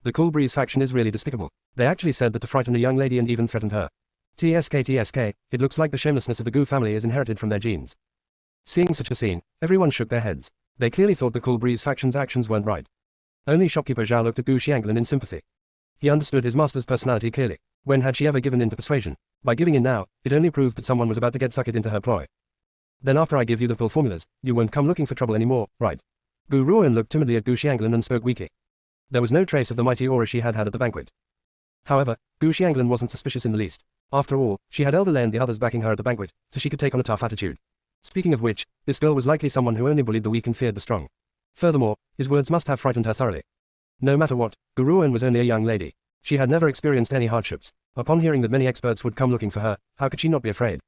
The Cool Breeze faction is really despicable. They actually said that to frighten a young lady and even threatened her. TSK, it looks like the shamelessness of the Goo family is inherited from their genes. Seeing such a scene, everyone shook their heads. They clearly thought the Cool Breeze faction's actions weren't right. Only shopkeeper Zhao looked at Gu Xianglin in sympathy. He understood his master's personality clearly. When had she ever given in to persuasion? By giving in now, it only proved that someone was about to get suckered into her ploy. Then after I give you the pill formulas, you won't come looking for trouble anymore, right? Gu Ruan looked timidly at Gu Xianglin and spoke weakly. There was no trace of the mighty aura she had had at the banquet. However, Gu Xianglin wasn't suspicious in the least. After all, she had Elder Lei and the others backing her at the banquet, so she could take on a tough attitude. Speaking of which, this girl was likely someone who only bullied the weak and feared the strong. Furthermore, his words must have frightened her thoroughly. No matter what, Gu Ruan was only a young lady. She had never experienced any hardships. Upon hearing that many experts would come looking for her, how could she not be afraid?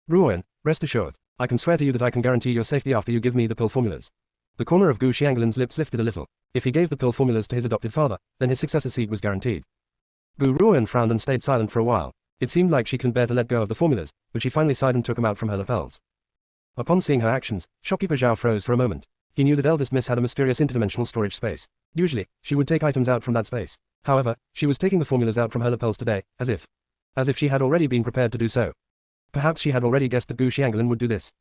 Ruan, rest assured, I can swear to you that I can guarantee your safety after you give me the pill formulas. The corner of Gu Xianglin's lips lifted a little. If he gave the pill formulas to his adopted father, then his successor seat was guaranteed. Gu Ruan frowned and stayed silent for a while. It seemed like she couldn't bear to let go of the formulas, but she finally sighed and took them out from her lapels. Upon seeing her actions, shopkeeper Zhao froze for a moment. He knew that eldest miss had a mysterious interdimensional storage space. Usually, she would take items out from that space. However, she was taking the formulas out from her lapels today, as if she had already been prepared to do so. Perhaps she had already guessed that Gu Xianglin would do this.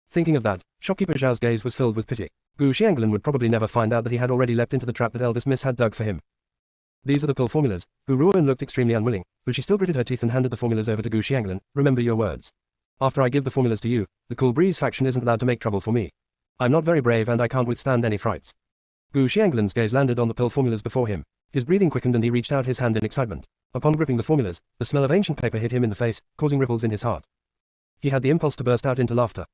Thinking of that, shopkeeper Zhao's gaze was filled with pity. Gu Xianglin would probably never find out that he had already leapt into the trap that eldest miss had dug for him. These are the pill formulas. Gu Ruan looked extremely unwilling, but she still gritted her teeth and handed the formulas over to Gu Xianglin. Remember your words. After I give the formulas to you, the Cool Breeze faction isn't allowed to make trouble for me. I'm not very brave and I can't withstand any frights. Gu Xianglin's gaze landed on the pill formulas before him. His breathing quickened and he reached out his hand in excitement. Upon gripping the formulas, the smell of ancient paper hit him in the face, causing ripples in his heart. He had the impulse to burst out into laughter.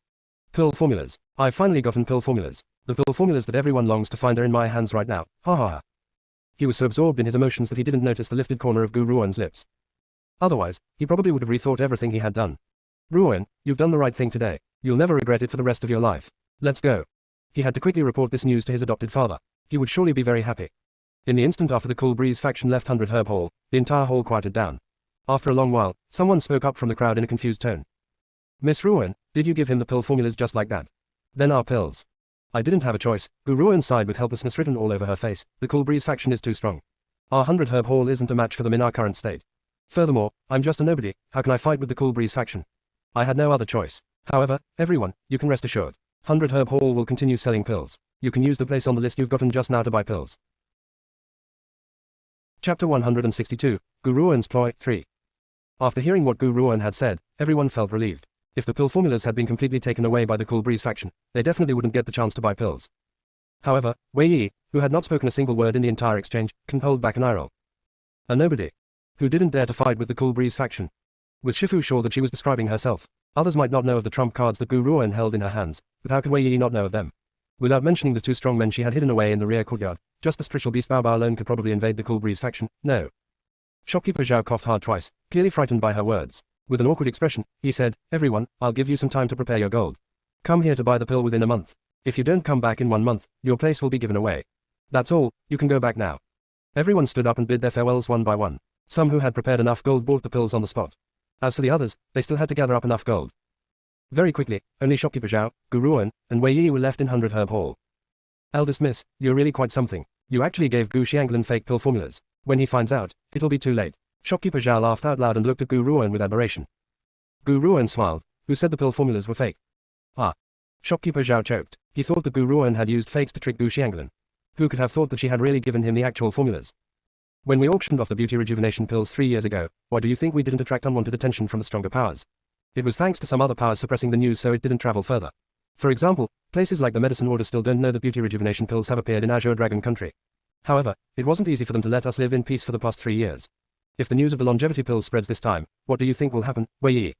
Pill formulas. I've finally gotten pill formulas. The pill formulas that everyone longs to find are in my hands right now. Ha ha ha. He was so absorbed in his emotions that he didn't notice the lifted corner of Gu Ruan's lips. Otherwise, he probably would have rethought everything he had done. Ruan, you've done the right thing today. You'll never regret it for the rest of your life. Let's go. He had to quickly report this news to his adopted father. He would surely be very happy. In the instant after the Cool Breeze faction left 100 Herb Hall, the entire hall quieted down. After a long while, someone spoke up from the crowd in a confused tone. Miss Ruan, did you give him the pill formulas just like that? Then our pills. I didn't have a choice. Gu Ruan sighed with helplessness written all over her face. The Cool Breeze faction is too strong. Our 100 Herb Hall isn't a match for them in our current state. Furthermore, I'm just a nobody. How can I fight with the Cool Breeze faction? I had no other choice. However, everyone, you can rest assured. 100 Herb Hall will continue selling pills. You can use the place on the list you've gotten just now to buy pills. Chapter 162, Gu Ruan's Ploy 3. After hearing what Gu Ruan had said, everyone felt relieved. If the pill formulas had been completely taken away by the Cool Breeze faction, they definitely wouldn't get the chance to buy pills. However, Wei Yi, who had not spoken a single word in the entire exchange, couldn't hold back an eye roll. A nobody. Who didn't dare to fight with the Cool Breeze faction. Was Shifu sure that she was describing herself? Others might not know of the trump cards that Gu Ruan held in her hands, but how could Wei Yi not know of them? Without mentioning the two strong men she had hidden away in the rear courtyard, just the spiritual beast Bao Bao alone could probably invade the Cool Breeze faction. No. Shopkeeper Zhao coughed hard twice, clearly frightened by her words. With an awkward expression, he said, everyone, I'll give you some time to prepare your gold. Come here to buy the pill within a month. If you don't come back in 1 month, your place will be given away. That's all, you can go back now. Everyone stood up and bid their farewells one by one. Some who had prepared enough gold bought the pills on the spot. As for the others, they still had to gather up enough gold. Very quickly, only Shopkeeper Zhao, Gu Ruan, and Wei Yi were left in 100 Herb Hall. Eldest miss, you're really quite something. You actually gave Gu Xianglin fake pill formulas. When he finds out, it'll be too late. Shopkeeper Zhao laughed out loud and looked at Gu Ruan with admiration. Gu Ruan smiled. Who said the pill formulas were fake? Ah. Shopkeeper Zhao choked. He thought that Gu Ruan had used fakes to trick Gu Xianglin. Who could have thought that she had really given him the actual formulas? When we auctioned off the beauty rejuvenation pills 3 years ago, why do you think we didn't attract unwanted attention from the stronger powers? It was thanks to some other powers suppressing the news so it didn't travel further. For example, places like the Medicine Order still don't know that beauty rejuvenation pills have appeared in Azure Dragon Country. However, it wasn't easy for them to let us live in peace for the past 3 years. If the news of the longevity pills spreads this time, what do you think will happen, Wei Yi?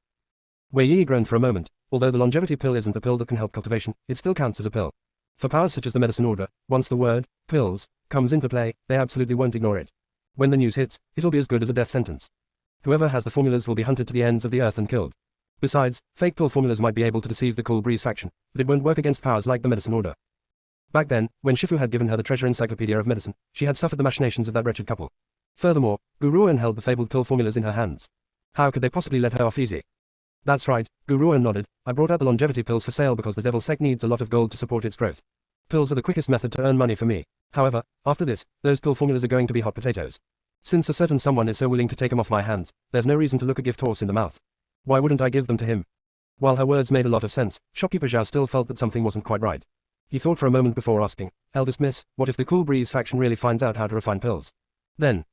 Wei Yi groaned for a moment. Although the longevity pill isn't a pill that can help cultivation, it still counts as a pill. For powers such as the Medicine Order, once the word, pills, comes into play, they absolutely won't ignore it. When the news hits, it'll be as good as a death sentence. Whoever has the formulas will be hunted to the ends of the earth and killed. Besides, fake pill formulas might be able to deceive the Cool Breeze faction, but it won't work against powers like the Medicine Order. Back then, when Shifu had given her the treasure encyclopedia of medicine, she had suffered the machinations of that wretched couple. Furthermore, Gu Ruan held the fabled pill formulas in her hands. How could they possibly let her off easy? That's right, Gu Ruan nodded. I brought out the longevity pills for sale because the Devil Sect needs a lot of gold to support its growth. Pills are the quickest method to earn money for me. However, after this, those pill formulas are going to be hot potatoes. Since a certain someone is so willing to take them off my hands, there's no reason to look a gift horse in the mouth. Why wouldn't I give them to him? While her words made a lot of sense, shopkeeper Zhao still felt that something wasn't quite right. He thought for a moment before asking, "Eldest miss, what if the Cool Breeze faction really finds out how to refine pills? Then,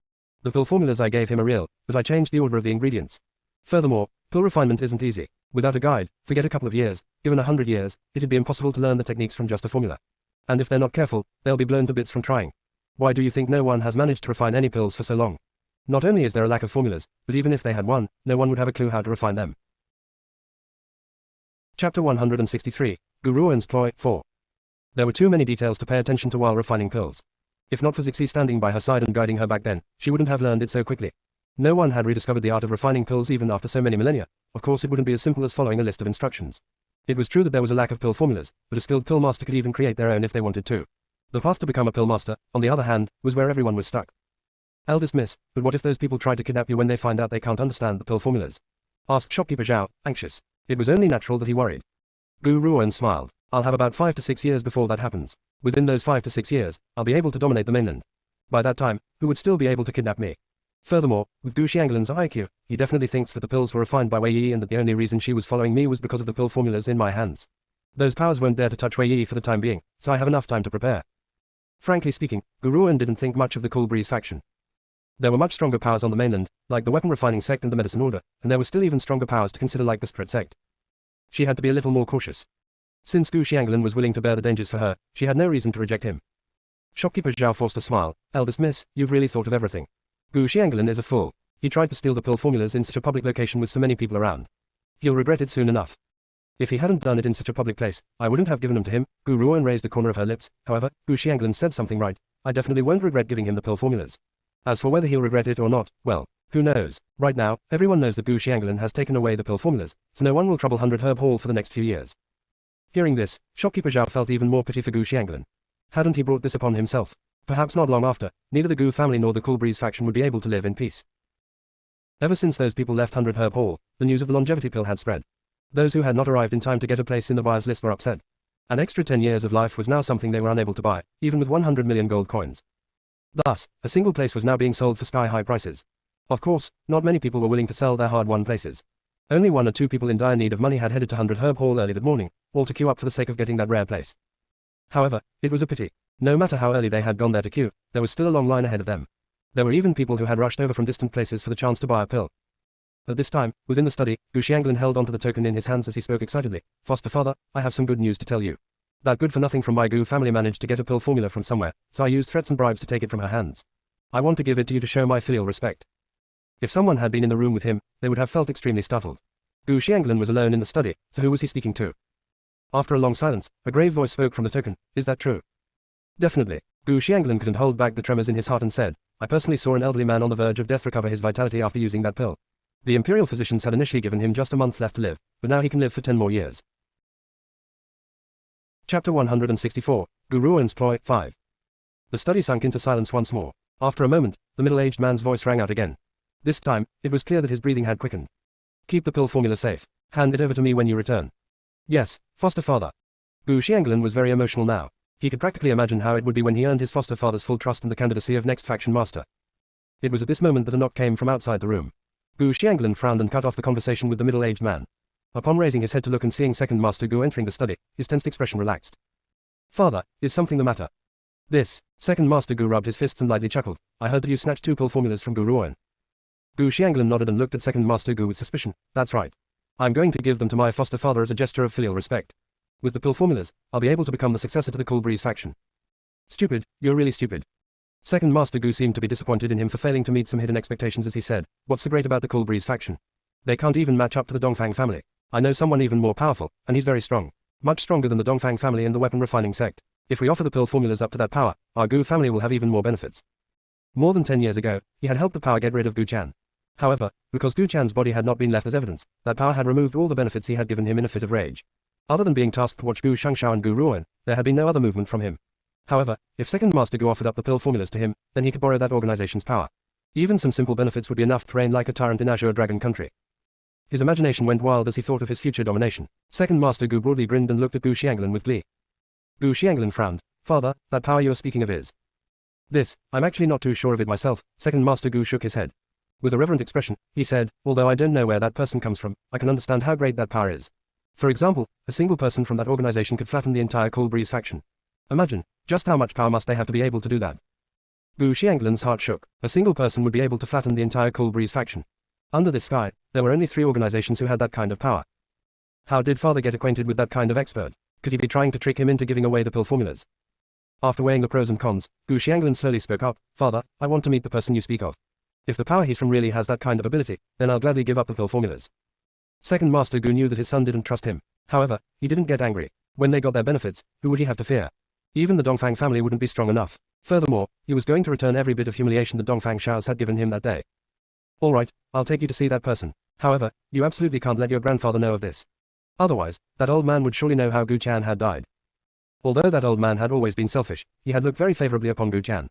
the pill formulas I gave him are real, but I changed the order of the ingredients. Furthermore, pill refinement isn't easy. Without a guide, forget a couple of years, given 100 years, it'd be impossible to learn the techniques from just a formula. And if they're not careful, they'll be blown to bits from trying. Why do you think no one has managed to refine any pills for so long? Not only is there a lack of formulas, but even if they had one, no one would have a clue how to refine them." Chapter 163, Guruan's Ploy 4. There were too many details to pay attention to while refining pills. If not for Zixi standing by her side and guiding her back then, she wouldn't have learned it so quickly. No one had rediscovered the art of refining pills even after so many millennia. Of course it wouldn't be as simple as following a list of instructions. It was true that there was a lack of pill formulas, but a skilled pill master could even create their own if they wanted to. The path to become a pill master, on the other hand, was where everyone was stuck. "Eldest miss, but what if those people try to kidnap you when they find out they can't understand the pill formulas?" asked shopkeeper Zhao, anxious. It was only natural that he worried. Gu Ruan smiled. "I'll have about 5 to 6 years before that happens. Within those 5 to 6 years, I'll be able to dominate the mainland. By that time, who would still be able to kidnap me? Furthermore, with Gu Xianglin's IQ, he definitely thinks that the pills were refined by Wei Yi and that the only reason she was following me was because of the pill formulas in my hands. Those powers won't dare to touch Wei Yi for the time being, so I have enough time to prepare." Frankly speaking, Gu Ruan didn't think much of the Cool Breeze faction. There were much stronger powers on the mainland, like the weapon refining sect and the medicine order, and there were still even stronger powers to consider like the spirit sect. She had to be a little more cautious. Since Gu Xianglin was willing to bear the dangers for her, she had no reason to reject him. Shopkeeper Zhao forced a smile. "Eldest miss, you've really thought of everything. Gu Xianglin is a fool. He tried to steal the pill formulas in such a public location with so many people around. He'll regret it soon enough. If he hadn't done it in such a public place, I wouldn't have given them to him." Gu Ruan raised the corner of her lips. "However, Gu Xianglin said something right. I definitely won't regret giving him the pill formulas. As for whether he'll regret it or not, well, who knows? Right now, everyone knows that Gu Xianglin has taken away the pill formulas, so no one will trouble 100 Herb Hall for the next few years." Hearing this, shopkeeper Zhao felt even more pity for Gu Xianglin. Hadn't he brought this upon himself? Perhaps not long after, neither the Gu family nor the Cool Breeze faction would be able to live in peace. Ever since those people left 100 Herb Hall, the news of the longevity pill had spread. Those who had not arrived in time to get a place in the buyer's list were upset. An extra 10 years of life was now something they were unable to buy, even with 100 million gold coins. Thus, a single place was now being sold for sky-high prices. Of course, not many people were willing to sell their hard-won places. Only 1 or 2 people in dire need of money had headed to 100 Herb Hall early that morning, all to queue up for the sake of getting that rare place. However, it was a pity. No matter how early they had gone there to queue, there was still a long line ahead of them. There were even people who had rushed over from distant places for the chance to buy a pill. At this time, within the study, Gu Xianglin held onto the token in his hands as he spoke excitedly. "Foster father, I have some good news to tell you. That good-for-nothing from my Gu family managed to get a pill formula from somewhere, so I used threats and bribes to take it from her hands. I want to give it to you to show my filial respect." If someone had been in the room with him, they would have felt extremely startled. Gu Xianglin was alone in the study, so who was he speaking to? After a long silence, a grave voice spoke from the token. "Is that true?" "Definitely." Gu Xianglin couldn't hold back the tremors in his heart and said, "I personally saw an elderly man on the verge of death recover his vitality after using that pill. The imperial physicians had initially given him just a month left to live, but now he can live for 10 more years. Chapter 164, Gu Ruan's Ploy 5. The study sank into silence once more. After a moment, the middle-aged man's voice rang out again. This time, it was clear that his breathing had quickened. "Keep the pill formula safe. Hand it over to me when you return." "Yes, foster father." Gu Xianglin was very emotional now. He could practically imagine how it would be when he earned his foster father's full trust and the candidacy of next faction master. It was at this moment that a knock came from outside the room. Gu Xianglin frowned and cut off the conversation with the middle-aged man. Upon raising his head to look and seeing second master Gu entering the study, his tensed expression relaxed. "Father, is something the matter?" "This." Second master Gu rubbed his fists and lightly chuckled. "I heard that you snatched 2 pill formulas from Gu Ruan." Gu Xianglin nodded and looked at second master Gu with suspicion. "That's right. I'm going to give them to my foster father as a gesture of filial respect. With the pill formulas, I'll be able to become the successor to the Cool Breeze faction." "Stupid, you're really stupid." Second Master Gu seemed to be disappointed in him for failing to meet some hidden expectations as he said, "What's so great about the Cool Breeze faction? They can't even match up to the Dongfang family. I know someone even more powerful, and he's very strong. Much stronger than the Dongfang family and the weapon refining sect. If we offer the pill formulas up to that power, our Gu family will have even more benefits." More than 10 years ago, he had helped the power get rid of Gu Chan. However, because Gu Chan's body had not been left as evidence, that power had removed all the benefits he had given him in a fit of rage. Other than being tasked to watch Gu Shangshao and Gu Ruan, there had been no other movement from him. However, if Second Master Gu offered up the pill formulas to him, then he could borrow that organization's power. Even some simple benefits would be enough to reign like a tyrant in Azure Dragon Country. His imagination went wild as he thought of his future domination. Second Master Gu broadly grinned and looked at Gu Xianglin with glee. Gu Xianglin frowned. Father, that power you are speaking of is. This, I'm actually not too sure of it myself. Second Master Gu shook his head. With a reverent expression, he said, although I don't know where that person comes from, I can understand how great that power is. For example, a single person from that organization could flatten the entire Cool Breeze faction. Imagine, just how much power must they have to be able to do that? Gu Xianglin's heart shook. A single person would be able to flatten the entire Cool Breeze faction. Under this sky, there were only 3 organizations who had that kind of power. How did father get acquainted with that kind of expert? Could he be trying to trick him into giving away the pill formulas? After weighing the pros and cons, Gu Xianglin slowly spoke up. Father, I want to meet the person you speak of. If the power he's from really has that kind of ability, then I'll gladly give up the pill formulas. Second Master Gu knew that his son didn't trust him. However, he didn't get angry. When they got their benefits, who would he have to fear? Even the Dongfang family wouldn't be strong enough. Furthermore, he was going to return every bit of humiliation the Dongfang Shaos had given him that day. Alright, I'll take you to see that person. However, you absolutely can't let your grandfather know of this. Otherwise, that old man would surely know how Gu Chan had died. Although that old man had always been selfish, he had looked very favorably upon Gu Chan.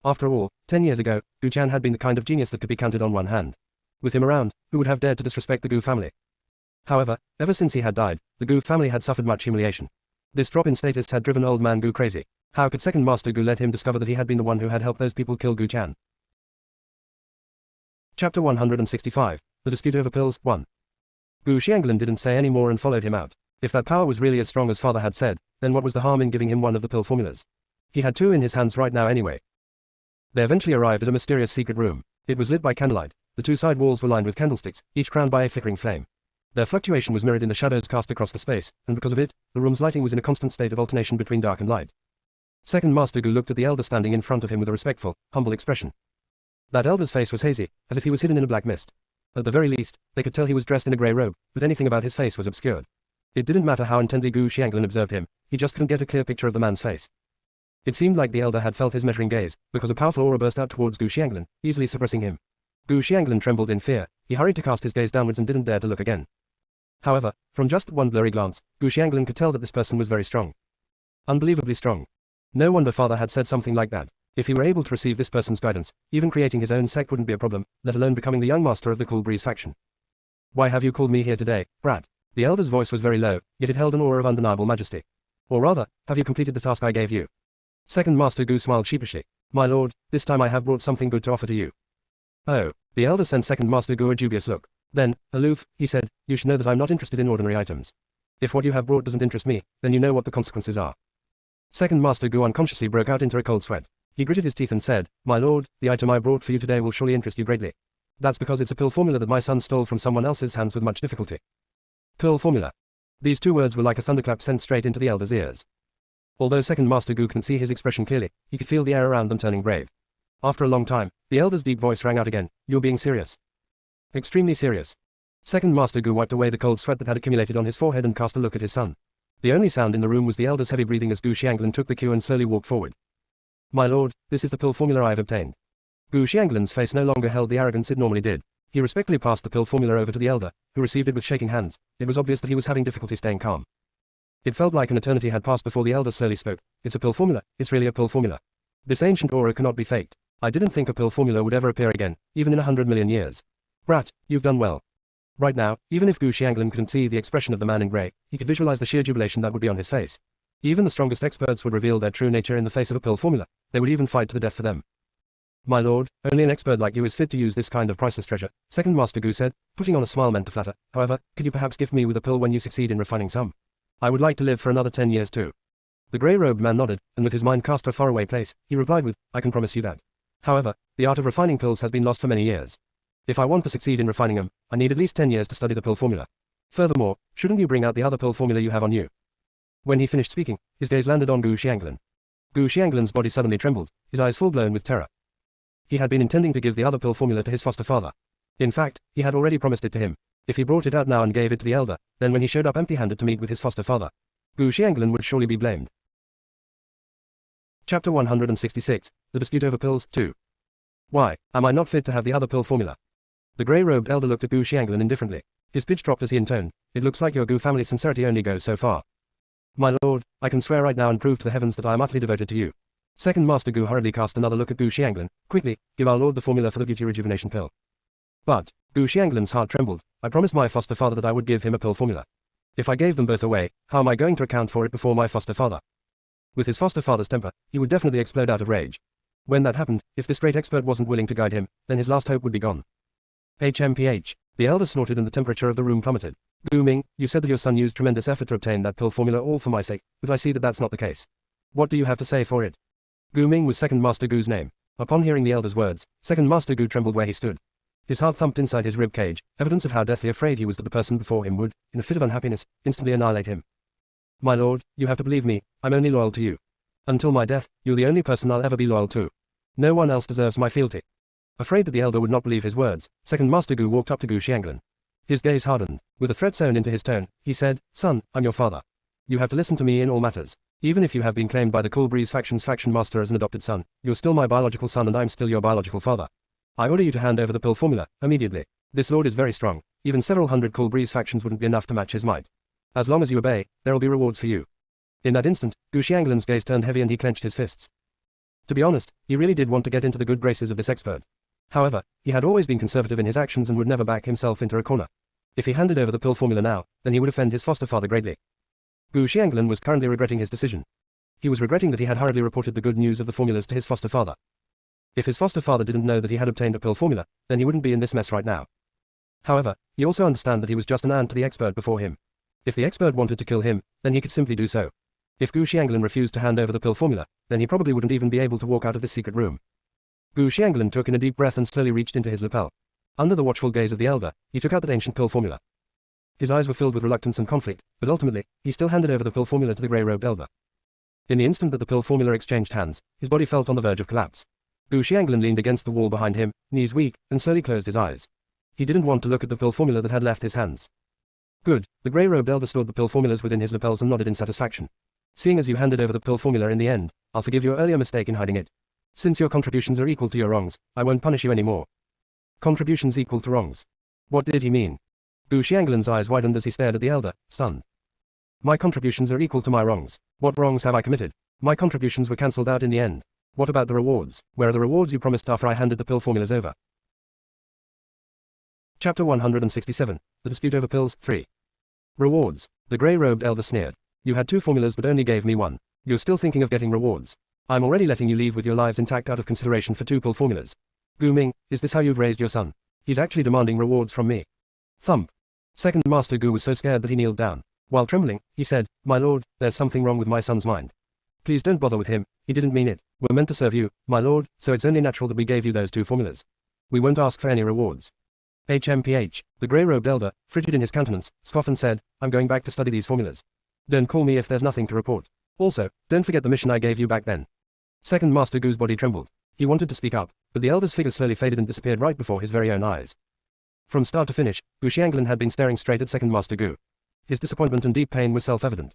After all, 10 years ago, Gu Chan had been the kind of genius that could be counted on one hand. With him around, who would have dared to disrespect the Gu family? However, ever since he had died, the Gu family had suffered much humiliation. This drop in status had driven old man Gu crazy. How could Second Master Gu let him discover that he had been the one who had helped those people kill Gu Chan? Chapter 165, The Dispute Over Pills, 1. Gu Xianglin didn't say any more and followed him out. If that power was really as strong as father had said, then what was the harm in giving him one of the pill formulas? He had 2 in his hands right now anyway. They eventually arrived at a mysterious secret room. It was lit by candlelight. The 2 side walls were lined with candlesticks, each crowned by a flickering flame. Their fluctuation was mirrored in the shadows cast across the space, and because of it, the room's lighting was in a constant state of alternation between dark and light. Second Master Gu looked at the elder standing in front of him with a respectful, humble expression. That elder's face was hazy, as if he was hidden in a black mist. At the very least, they could tell he was dressed in a grey robe, but anything about his face was obscured. It didn't matter how intently Gu Xianglin observed him, he just couldn't get a clear picture of the man's face. It seemed like the elder had felt his measuring gaze, because a powerful aura burst out towards Gu Xianglin, easily suppressing him. Gu Xianglin trembled in fear. He hurried to cast his gaze downwards and didn't dare to look again. However, from just one blurry glance, Gu Xianglin could tell that this person was very strong. Unbelievably strong. No wonder father had said something like that. If he were able to receive this person's guidance, even creating his own sect wouldn't be a problem, let alone becoming the young master of the Cool Breeze faction. Why have you called me here today, brat? The elder's voice was very low, yet it held an aura of undeniable majesty. Or rather, have you completed the task I gave you? Second Master Gu smiled sheepishly. My lord, this time I have brought something good to offer to you. Oh, the elder sent Second Master Gu a dubious look. Then, aloof, he said, you should know that I'm not interested in ordinary items. If what you have brought doesn't interest me, then you know what the consequences are. Second Master Gu unconsciously broke out into a cold sweat. He gritted his teeth and said, my lord, the item I brought for you today will surely interest you greatly. That's because it's a pill formula that my son stole from someone else's hands with much difficulty. Pill formula. These 2 words were like a thunderclap sent straight into the elder's ears. Although Second Master Gu couldn't see his expression clearly, he could feel the air around them turning brave. After a long time, the elder's deep voice rang out again, you're being serious. Extremely serious. Second Master Gu wiped away the cold sweat that had accumulated on his forehead and cast a look at his son. The only sound in the room was the elder's heavy breathing as Gu Xianglin took the cue and slowly walked forward. My lord, this is the pill formula I have obtained. Gu Xianglin's face no longer held the arrogance it normally did. He respectfully passed the pill formula over to the elder, who received it with shaking hands. It was obvious that he was having difficulty staying calm. It felt like an eternity had passed before the elder slowly spoke. It's a pill formula, it's really a pill formula. This ancient aura cannot be faked. I didn't think a pill formula would ever appear again, even in 100 million years. Brat, you've done well. Right now, even if Gu Xianglin couldn't see the expression of the man in grey, he could visualize the sheer jubilation that would be on his face. Even the strongest experts would reveal their true nature in the face of a pill formula. They would even fight to the death for them. My lord, only an expert like you is fit to use this kind of priceless treasure, Second Master Gu said, putting on a smile meant to flatter. However, could you perhaps gift me with a pill when you succeed in refining some? I would like to live for another 10 years too. The grey-robed man nodded, and with his mind cast to a faraway place, he replied with, I can promise you that. However, the art of refining pills has been lost for many years. If I want to succeed in refining them, I need at least 10 years to study the pill formula. Furthermore, shouldn't you bring out the other pill formula you have on you? When he finished speaking, his gaze landed on Gu Xianglin. Gu Xianglin's body suddenly trembled, his eyes full-blown with terror. He had been intending to give the other pill formula to his foster father. In fact, he had already promised it to him. If he brought it out now and gave it to the elder, then when he showed up empty-handed to meet with his foster father, Gu Xianglin would surely be blamed. Chapter 166, The Dispute Over Pills, 2. Why, am I not fit to have the other pill formula? The grey-robed elder looked at Gu Xianglin indifferently. His pitch dropped as he intoned, it looks like your Gu family's sincerity only goes so far. My lord, I can swear right now and prove to the heavens that I am utterly devoted to you. Second Master Gu hurriedly cast another look at Gu Xianglin. Quickly, give our lord the formula for the beauty rejuvenation pill. But, Gu Xianglin's heart trembled. I promised my foster father that I would give him a pill formula. If I gave them both away, how am I going to account for it before my foster father? With his foster father's temper, he would definitely explode out of rage. When that happened, if this great expert wasn't willing to guide him, then his last hope would be gone. HMPH. The elder snorted and the temperature of the room plummeted. Gu Ming, you said that your son used tremendous effort to obtain that pill formula all for my sake, but I see that that's not the case. What do you have to say for it? Gu Ming was Second Master Gu's name. Upon hearing the elder's words, Second Master Gu trembled where he stood. His heart thumped inside his rib cage, evidence of how deathly afraid he was that the person before him would, in a fit of unhappiness, instantly annihilate him. My lord, you have to believe me, I'm only loyal to you. Until my death, you're the only person I'll ever be loyal to. No one else deserves my fealty. Afraid that the elder would not believe his words, Second Master Gu walked up to Gu Xianglan. His gaze hardened. With a threat sewn into his tone, he said, Son, I'm your father. You have to listen to me in all matters. Even if you have been claimed by the Cool Breeze faction's faction master as an adopted son, you're still my biological son and I'm still your biological father. I order you to hand over the pill formula, immediately. This lord is very strong. Even several hundred Cool Breeze factions wouldn't be enough to match his might. As long as you obey, there will be rewards for you. In that instant, Gu Xianglan's gaze turned heavy and he clenched his fists. To be honest, he really did want to get into the good graces of this expert. However, he had always been conservative in his actions and would never back himself into a corner. If he handed over the pill formula now, then he would offend his foster father greatly. Gu Xianglan was currently regretting his decision. He was regretting that he had hurriedly reported the good news of the formulas to his foster father. If his foster father didn't know that he had obtained a pill formula, then he wouldn't be in this mess right now. However, he also understood that he was just an ant to the expert before him. If the expert wanted to kill him, then he could simply do so. If Gu Xianglan refused to hand over the pill formula, then he probably wouldn't even be able to walk out of this secret room. Gu Xianglan took in a deep breath and slowly reached into his lapel. Under the watchful gaze of the elder, he took out that ancient pill formula. His eyes were filled with reluctance and conflict, but ultimately, he still handed over the pill formula to the grey-robed elder. In the instant that the pill formula exchanged hands, his body felt on the verge of collapse. Gu Xianglan leaned against the wall behind him, knees weak, and slowly closed his eyes. He didn't want to look at the pill formula that had left his hands. Good, the grey-robed elder stored the pill formulas within his lapels and nodded in satisfaction. Seeing as you handed over the pill formula in the end, I'll forgive your earlier mistake in hiding it. Since your contributions are equal to your wrongs, I won't punish you anymore. Contributions equal to wrongs. What did he mean? Gu Xianglan's eyes widened as he stared at the elder, stunned. My contributions are equal to my wrongs. What wrongs have I committed? My contributions were cancelled out in the end. What about the rewards? Where are the rewards you promised after I handed the pill formulas over? Chapter 167. The Dispute Over Pills, 3. Rewards. The grey-robed elder sneered. You had 2 formulas but only gave me 1. You're still thinking of getting rewards. I'm already letting you leave with your lives intact out of consideration for 2 pill formulas. Gu Ming, is this how you've raised your son? He's actually demanding rewards from me. Thump. Second Master Gu was so scared that he kneeled down. While trembling, he said, My lord, there's something wrong with my son's mind. Please don't bother with him, he didn't mean it. We're meant to serve you, my lord, so it's only natural that we gave you those 2 formulas. We won't ask for any rewards. HMPH. The grey-robed elder, frigid in his countenance, scoffed and said, I'm going back to study these formulas. Don't call me if there's nothing to report. Also, don't forget the mission I gave you back then. Second Master Gu's body trembled. He wanted to speak up, but the elder's figure slowly faded and disappeared right before his very own eyes. From start to finish, Gu Xianglan had been staring straight at Second Master Gu. His disappointment and deep pain was self-evident.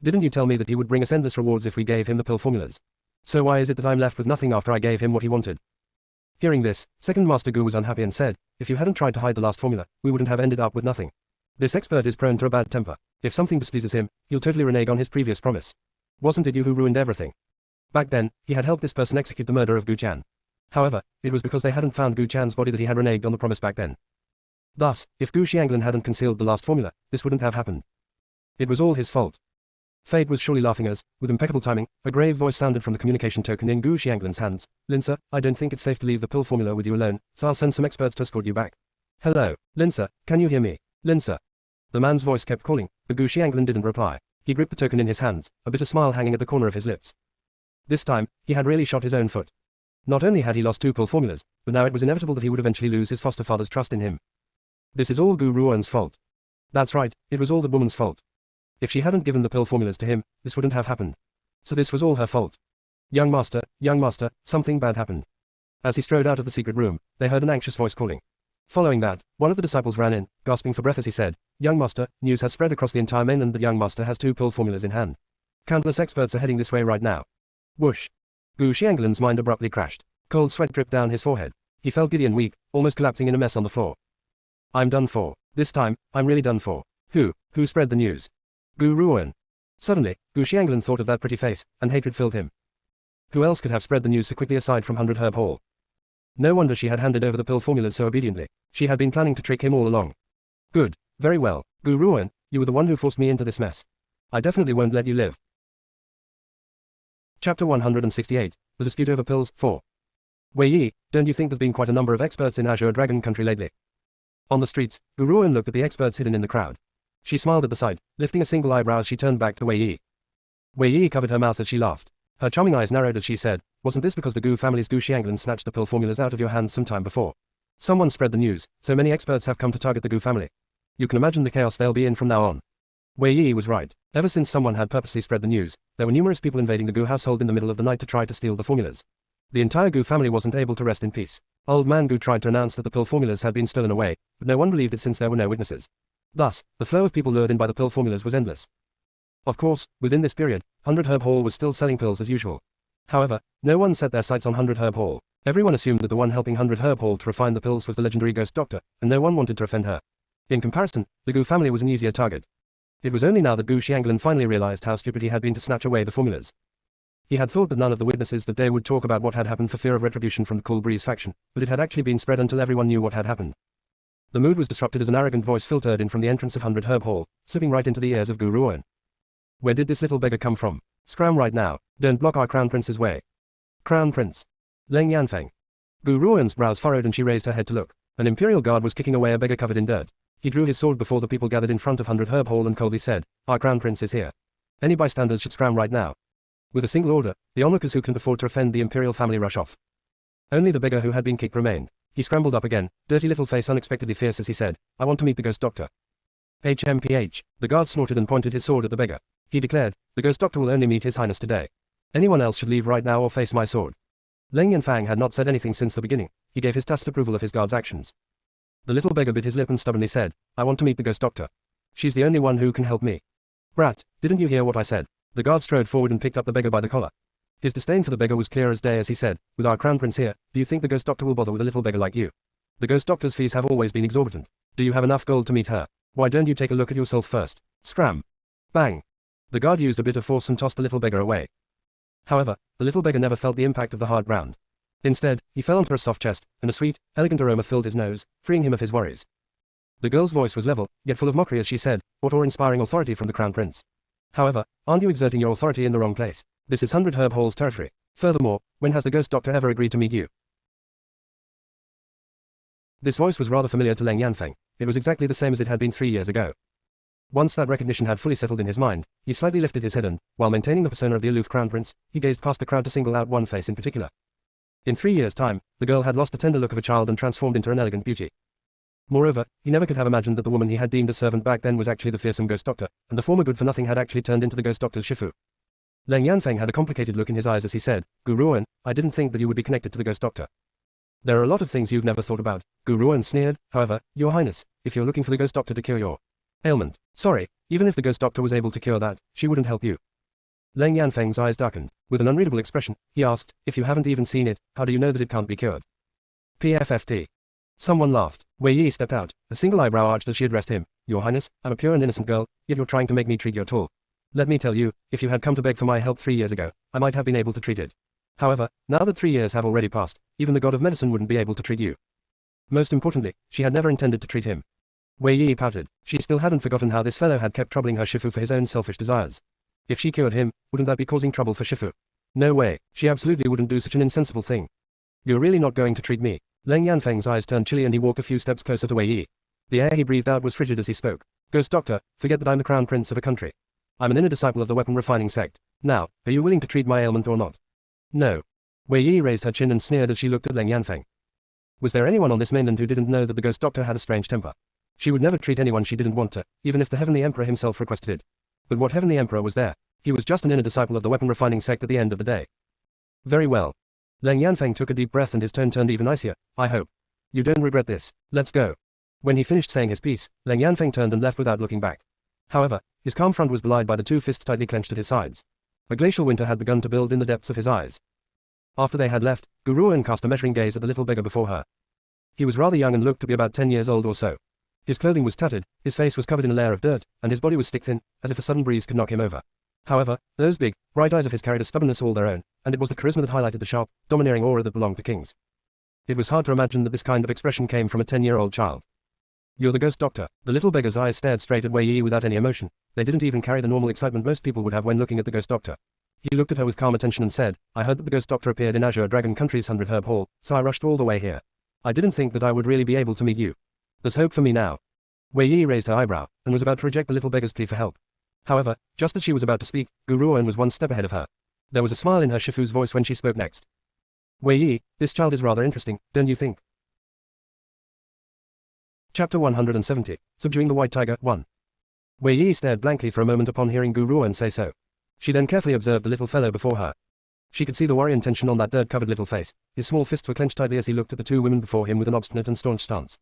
Didn't you tell me that he would bring us endless rewards if we gave him the pill formulas? So why is it that I'm left with nothing after I gave him what he wanted? Hearing this, Second Master Gu was unhappy and said, If you hadn't tried to hide the last formula, we wouldn't have ended up with nothing. This expert is prone to a bad temper. If something displeases him, he'll totally renege on his previous promise. Wasn't it you who ruined everything? Back then, he had helped this person execute the murder of Gu Chan. However, it was because they hadn't found Gu Chan's body that he had reneged on the promise back then. Thus, if Gu Xianglan hadn't concealed the last formula, this wouldn't have happened. It was all his fault. Fate was surely laughing as, with impeccable timing, a grave voice sounded from the communication token in Gu Xianglan's hands. Linsa, I don't think it's safe to leave the pill formula with you alone, so I'll send some experts to escort you back. Hello, Linsa, can you hear me? Linsa. The man's voice kept calling, but Gu Xianglan didn't reply. He gripped the token in his hands, a bitter smile hanging at the corner of his lips. This time, he had really shot his own foot. Not only had he lost 2 pill formulas, but now it was inevitable that he would eventually lose his foster father's trust in him. This is all Gu Ruoan's fault. That's right, it was all the woman's fault. If she hadn't given the pill formulas to him, this wouldn't have happened. So this was all her fault. Young master, something bad happened. As he strode out of the secret room, they heard an anxious voice calling. Following that, one of the disciples ran in, gasping for breath as he said, Young master, news has spread across the entire mainland that young master has 2 pill formulas in hand. Countless experts are heading this way right now. Whoosh. Gu Xianglan's mind abruptly crashed. Cold sweat dripped down his forehead. He felt giddy and weak, almost collapsing in a mess on the floor. I'm done for. This time, I'm really done for. Who spread the news? Gu Ruoan. Suddenly, Gu Xianglan thought of that pretty face, and hatred filled him. Who else could have spread the news so quickly aside from 100 Herb Hall? No wonder she had handed over the pill formulas so obediently. She had been planning to trick him all along. Good. Very well. Gu Ruoan, you were the one who forced me into this mess. I definitely won't let you live. Chapter 168, The Dispute Over Pills, 4. Wei Yi, don't you think there's been quite a number of experts in Azure Dragon Country lately? On the streets, Gu Ruoan looked at the experts hidden in the crowd. She smiled at the sight, lifting a single eyebrow as she turned back to Wei Yi. Wei Yi covered her mouth as she laughed. Her charming eyes narrowed as she said, wasn't this because the Gu family's Gu Xianglan snatched the pill formulas out of your hands some time before? Someone spread the news, so many experts have come to target the Gu family. You can imagine the chaos they'll be in from now on. Wei Yi was right. Ever since someone had purposely spread the news, there were numerous people invading the Gu household in the middle of the night to try to steal the formulas. The entire Gu family wasn't able to rest in peace. Old man Gu tried to announce that the pill formulas had been stolen away, but no one believed it since there were no witnesses. Thus, the flow of people lured in by the pill formulas was endless. Of course, within this period, 100 Herb Hall was still selling pills as usual. However, no one set their sights on 100 Herb Hall. Everyone assumed that the one helping 100 Herb Hall to refine the pills was the legendary ghost doctor, and no one wanted to offend her. In comparison, the Gu family was an easier target. It was only now that Gu Xianglan finally realized how stupid he had been to snatch away the formulas. He had thought that none of the witnesses that day would talk about what had happened for fear of retribution from the Cool Breeze faction, but it had actually been spread until everyone knew what had happened. The mood was disrupted as an arrogant voice filtered in from the entrance of 100 Herb Hall, slipping right into the ears of Gu Ruoan. Where did this little beggar come from? Scram right now, don't block our Crown Prince's way. Crown Prince. Leng Yanfeng. Gu Ruoan's brows furrowed and she raised her head to look. An Imperial guard was kicking away a beggar covered in dirt. He drew his sword before the people gathered in front of 100 Herb Hall and coldly said, our Crown Prince is here. Any bystanders should scram right now. With a single order, the onlookers who couldn't afford to offend the Imperial family rush off. Only the beggar who had been kicked remained. He scrambled up again, dirty little face unexpectedly fierce as he said, I want to meet the ghost doctor. HMPH. The guard snorted and pointed his sword at the beggar. He declared, the ghost doctor will only meet his highness today. Anyone else should leave right now or face my sword. Leng Yanfang had not said anything since the beginning. He gave his tacit approval of his guard's actions. The little beggar bit his lip and stubbornly said, I want to meet the ghost doctor. She's the only one who can help me. Brat, didn't you hear what I said? The guard strode forward and picked up the beggar by the collar. His disdain for the beggar was clear as day as he said, with our Crown Prince here, do you think the ghost doctor will bother with a little beggar like you? The ghost doctor's fees have always been exorbitant. Do you have enough gold to meet her? Why don't you take a look at yourself first? Scram. Bang. The guard used a bit of force and tossed the little beggar away. However, the little beggar never felt the impact of the hard ground. Instead, he fell onto a soft chest, and a sweet, elegant aroma filled his nose, freeing him of his worries. The girl's voice was level, yet full of mockery as she said, what awe-inspiring authority from the Crown Prince. However, aren't you exerting your authority in the wrong place? This is 100 Herb Hall's territory. Furthermore, when has the ghost doctor ever agreed to meet you? This voice was rather familiar to Leng Yanfeng. It was exactly the same as it had been 3 years ago. Once that recognition had fully settled in his mind, he slightly lifted his head and, while maintaining the persona of the aloof Crown Prince, he gazed past the crowd to single out one face in particular. In 3 years' time, the girl had lost the tender look of a child and transformed into an elegant beauty. Moreover, he never could have imagined that the woman he had deemed a servant back then was actually the fearsome ghost doctor, and the former good-for-nothing had actually turned into the ghost doctor's Shifu. Leng Yanfeng had a complicated look in his eyes as he said, Gu Ruoan, I didn't think that you would be connected to the ghost doctor. There are a lot of things you've never thought about. Gu Ruoan sneered, however, your highness, if you're looking for the ghost doctor to cure your ailment. Sorry, even if the ghost doctor was able to cure that, she wouldn't help you. Leng Yanfeng's eyes darkened. With an unreadable expression, he asked, if you haven't even seen it, how do you know that it can't be cured? PFFT. Someone laughed. Wei Yi stepped out, a single eyebrow arched as she addressed him. Your highness, I'm a pure and innocent girl, yet you're trying to make me treat your tool. Let me tell you, if you had come to beg for my help 3 years ago, I might have been able to treat it. However, now that 3 years have already passed, even the god of medicine wouldn't be able to treat you. Most importantly, she had never intended to treat him. Wei Yi pouted. She still hadn't forgotten how this fellow had kept troubling her Shifu for his own selfish desires. If she cured him, wouldn't that be causing trouble for Shifu? No way, she absolutely wouldn't do such an insensible thing. You're really not going to treat me? Leng Yanfeng's eyes turned chilly and he walked a few steps closer to Wei Yi. The air he breathed out was frigid as he spoke. Ghost Doctor, forget that I'm the Crown Prince of a country. I'm an inner disciple of the weapon refining sect. Now, are you willing to treat my ailment or not? No. Wei Yi raised her chin and sneered as she looked at Leng Yanfeng. Was there anyone on this mainland who didn't know that the Ghost Doctor had a strange temper? She would never treat anyone she didn't want to, even if the Heavenly Emperor himself requested it. But what Heavenly Emperor was there? He was just an inner disciple of the weapon refining sect at the end of the day. Very well. Leng Yanfeng took a deep breath and his tone turned even icier. I hope you don't regret this. Let's go. When he finished saying his piece, Leng Yanfeng turned and left without looking back. However, his calm front was belied by the two fists tightly clenched at his sides. A glacial winter had begun to build in the depths of his eyes. After they had left, Gu Ruoan cast a measuring gaze at the little beggar before her. He was rather young and looked to be about 10 years old or so. His clothing was tattered, his face was covered in a layer of dirt, and his body was stick-thin, as if a sudden breeze could knock him over. However, those big, bright eyes of his carried a stubbornness all their own, and it was the charisma that highlighted the sharp, domineering aura that belonged to kings. It was hard to imagine that this kind of expression came from a 10-year-old child. You're the Ghost Doctor. The little beggar's eyes stared straight at Wei Yi without any emotion. They didn't even carry the normal excitement most people would have when looking at the Ghost Doctor. He looked at her with calm attention and said, I heard that the ghost doctor appeared in Azure Dragon Country's 100 Herb Hall, so I rushed all the way here. I didn't think that I would really be able to meet you. There's hope for me now. Wei Yi raised her eyebrow, and was about to reject the little beggar's plea for help. However, just as she was about to speak, Gu Ruoan was one step ahead of her. There was a smile in her Shifu's voice when she spoke next. Wei Yi, this child is rather interesting, don't you think? Chapter 170, Subduing the White Tiger, 1. Wei Yi stared blankly for a moment upon hearing Gu Ruoan say so. She then carefully observed the little fellow before her. She could see the worry and tension on that dirt-covered little face. His small fists were clenched tightly as he looked at the two women before him with an obstinate and staunch stance.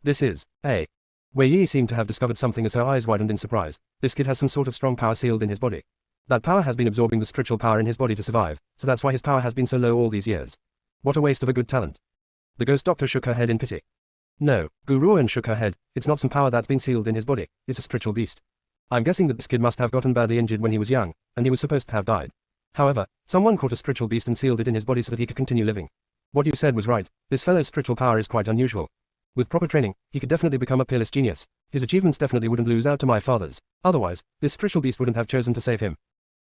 This is, A. Wei Yi seemed to have discovered something as her eyes widened in surprise. This kid has some sort of strong power sealed in his body. That power has been absorbing the spiritual power in his body to survive, so that's why his power has been so low all these years. What a waste of a good talent. The ghost doctor shook her head in pity. No, Gu Ruoan shook her head. It's not some power that's been sealed in his body, it's a spiritual beast. I'm guessing that this kid must have gotten badly injured when he was young, and he was supposed to have died. However, someone caught a spiritual beast and sealed it in his body so that he could continue living. What you said was right, this fellow's spiritual power is quite unusual. With proper training, he could definitely become a peerless genius. His achievements definitely wouldn't lose out to my father's. Otherwise, this spiritual beast wouldn't have chosen to save him.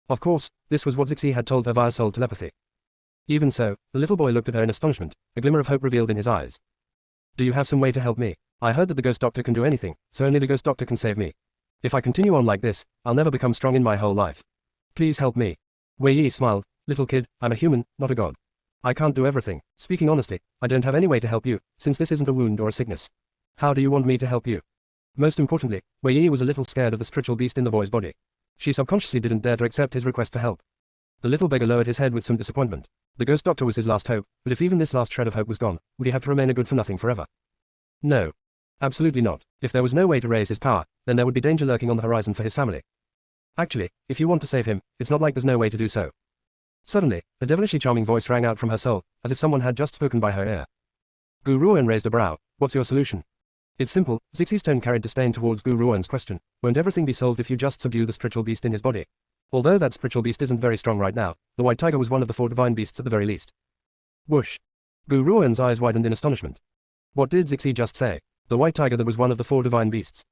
Of course, this was what Zixi had told her via soul telepathy. Even so, the little boy looked at her in astonishment, a glimmer of hope revealed in his eyes. Do you have some way to help me? I heard that the ghost doctor can do anything, so only the ghost doctor can save me. If I continue on like this, I'll never become strong in my whole life. Please help me. Wei Yi smiled. Little kid, I'm a human, not a god. I can't do everything. Speaking honestly, I don't have any way to help you, since this isn't a wound or a sickness. How do you want me to help you? Most importantly, Wei Yi was a little scared of the spiritual beast in the boy's body. She subconsciously didn't dare to accept his request for help. The little beggar lowered his head with some disappointment. The ghost doctor was his last hope, but if even this last shred of hope was gone, would he have to remain a good-for-nothing forever? No. Absolutely not. If there was no way to raise his power, then there would be danger lurking on the horizon for his family. Actually, if you want to save him, it's not like there's no way to do so. Suddenly, a devilishly charming voice rang out from her soul, as if someone had just spoken by her ear. Gu Ruoan raised a brow. What's your solution? It's simple. Zixi's tone carried disdain towards Gu Ruoan's question. Won't everything be solved if you just subdue the spiritual beast in his body? Although that spiritual beast isn't very strong right now, the white tiger was one of the 4 divine beasts at the very least. Whoosh. Gu Ruoan's eyes widened in astonishment. What did Zixi just say? The white tiger that was one of the 4 divine beasts.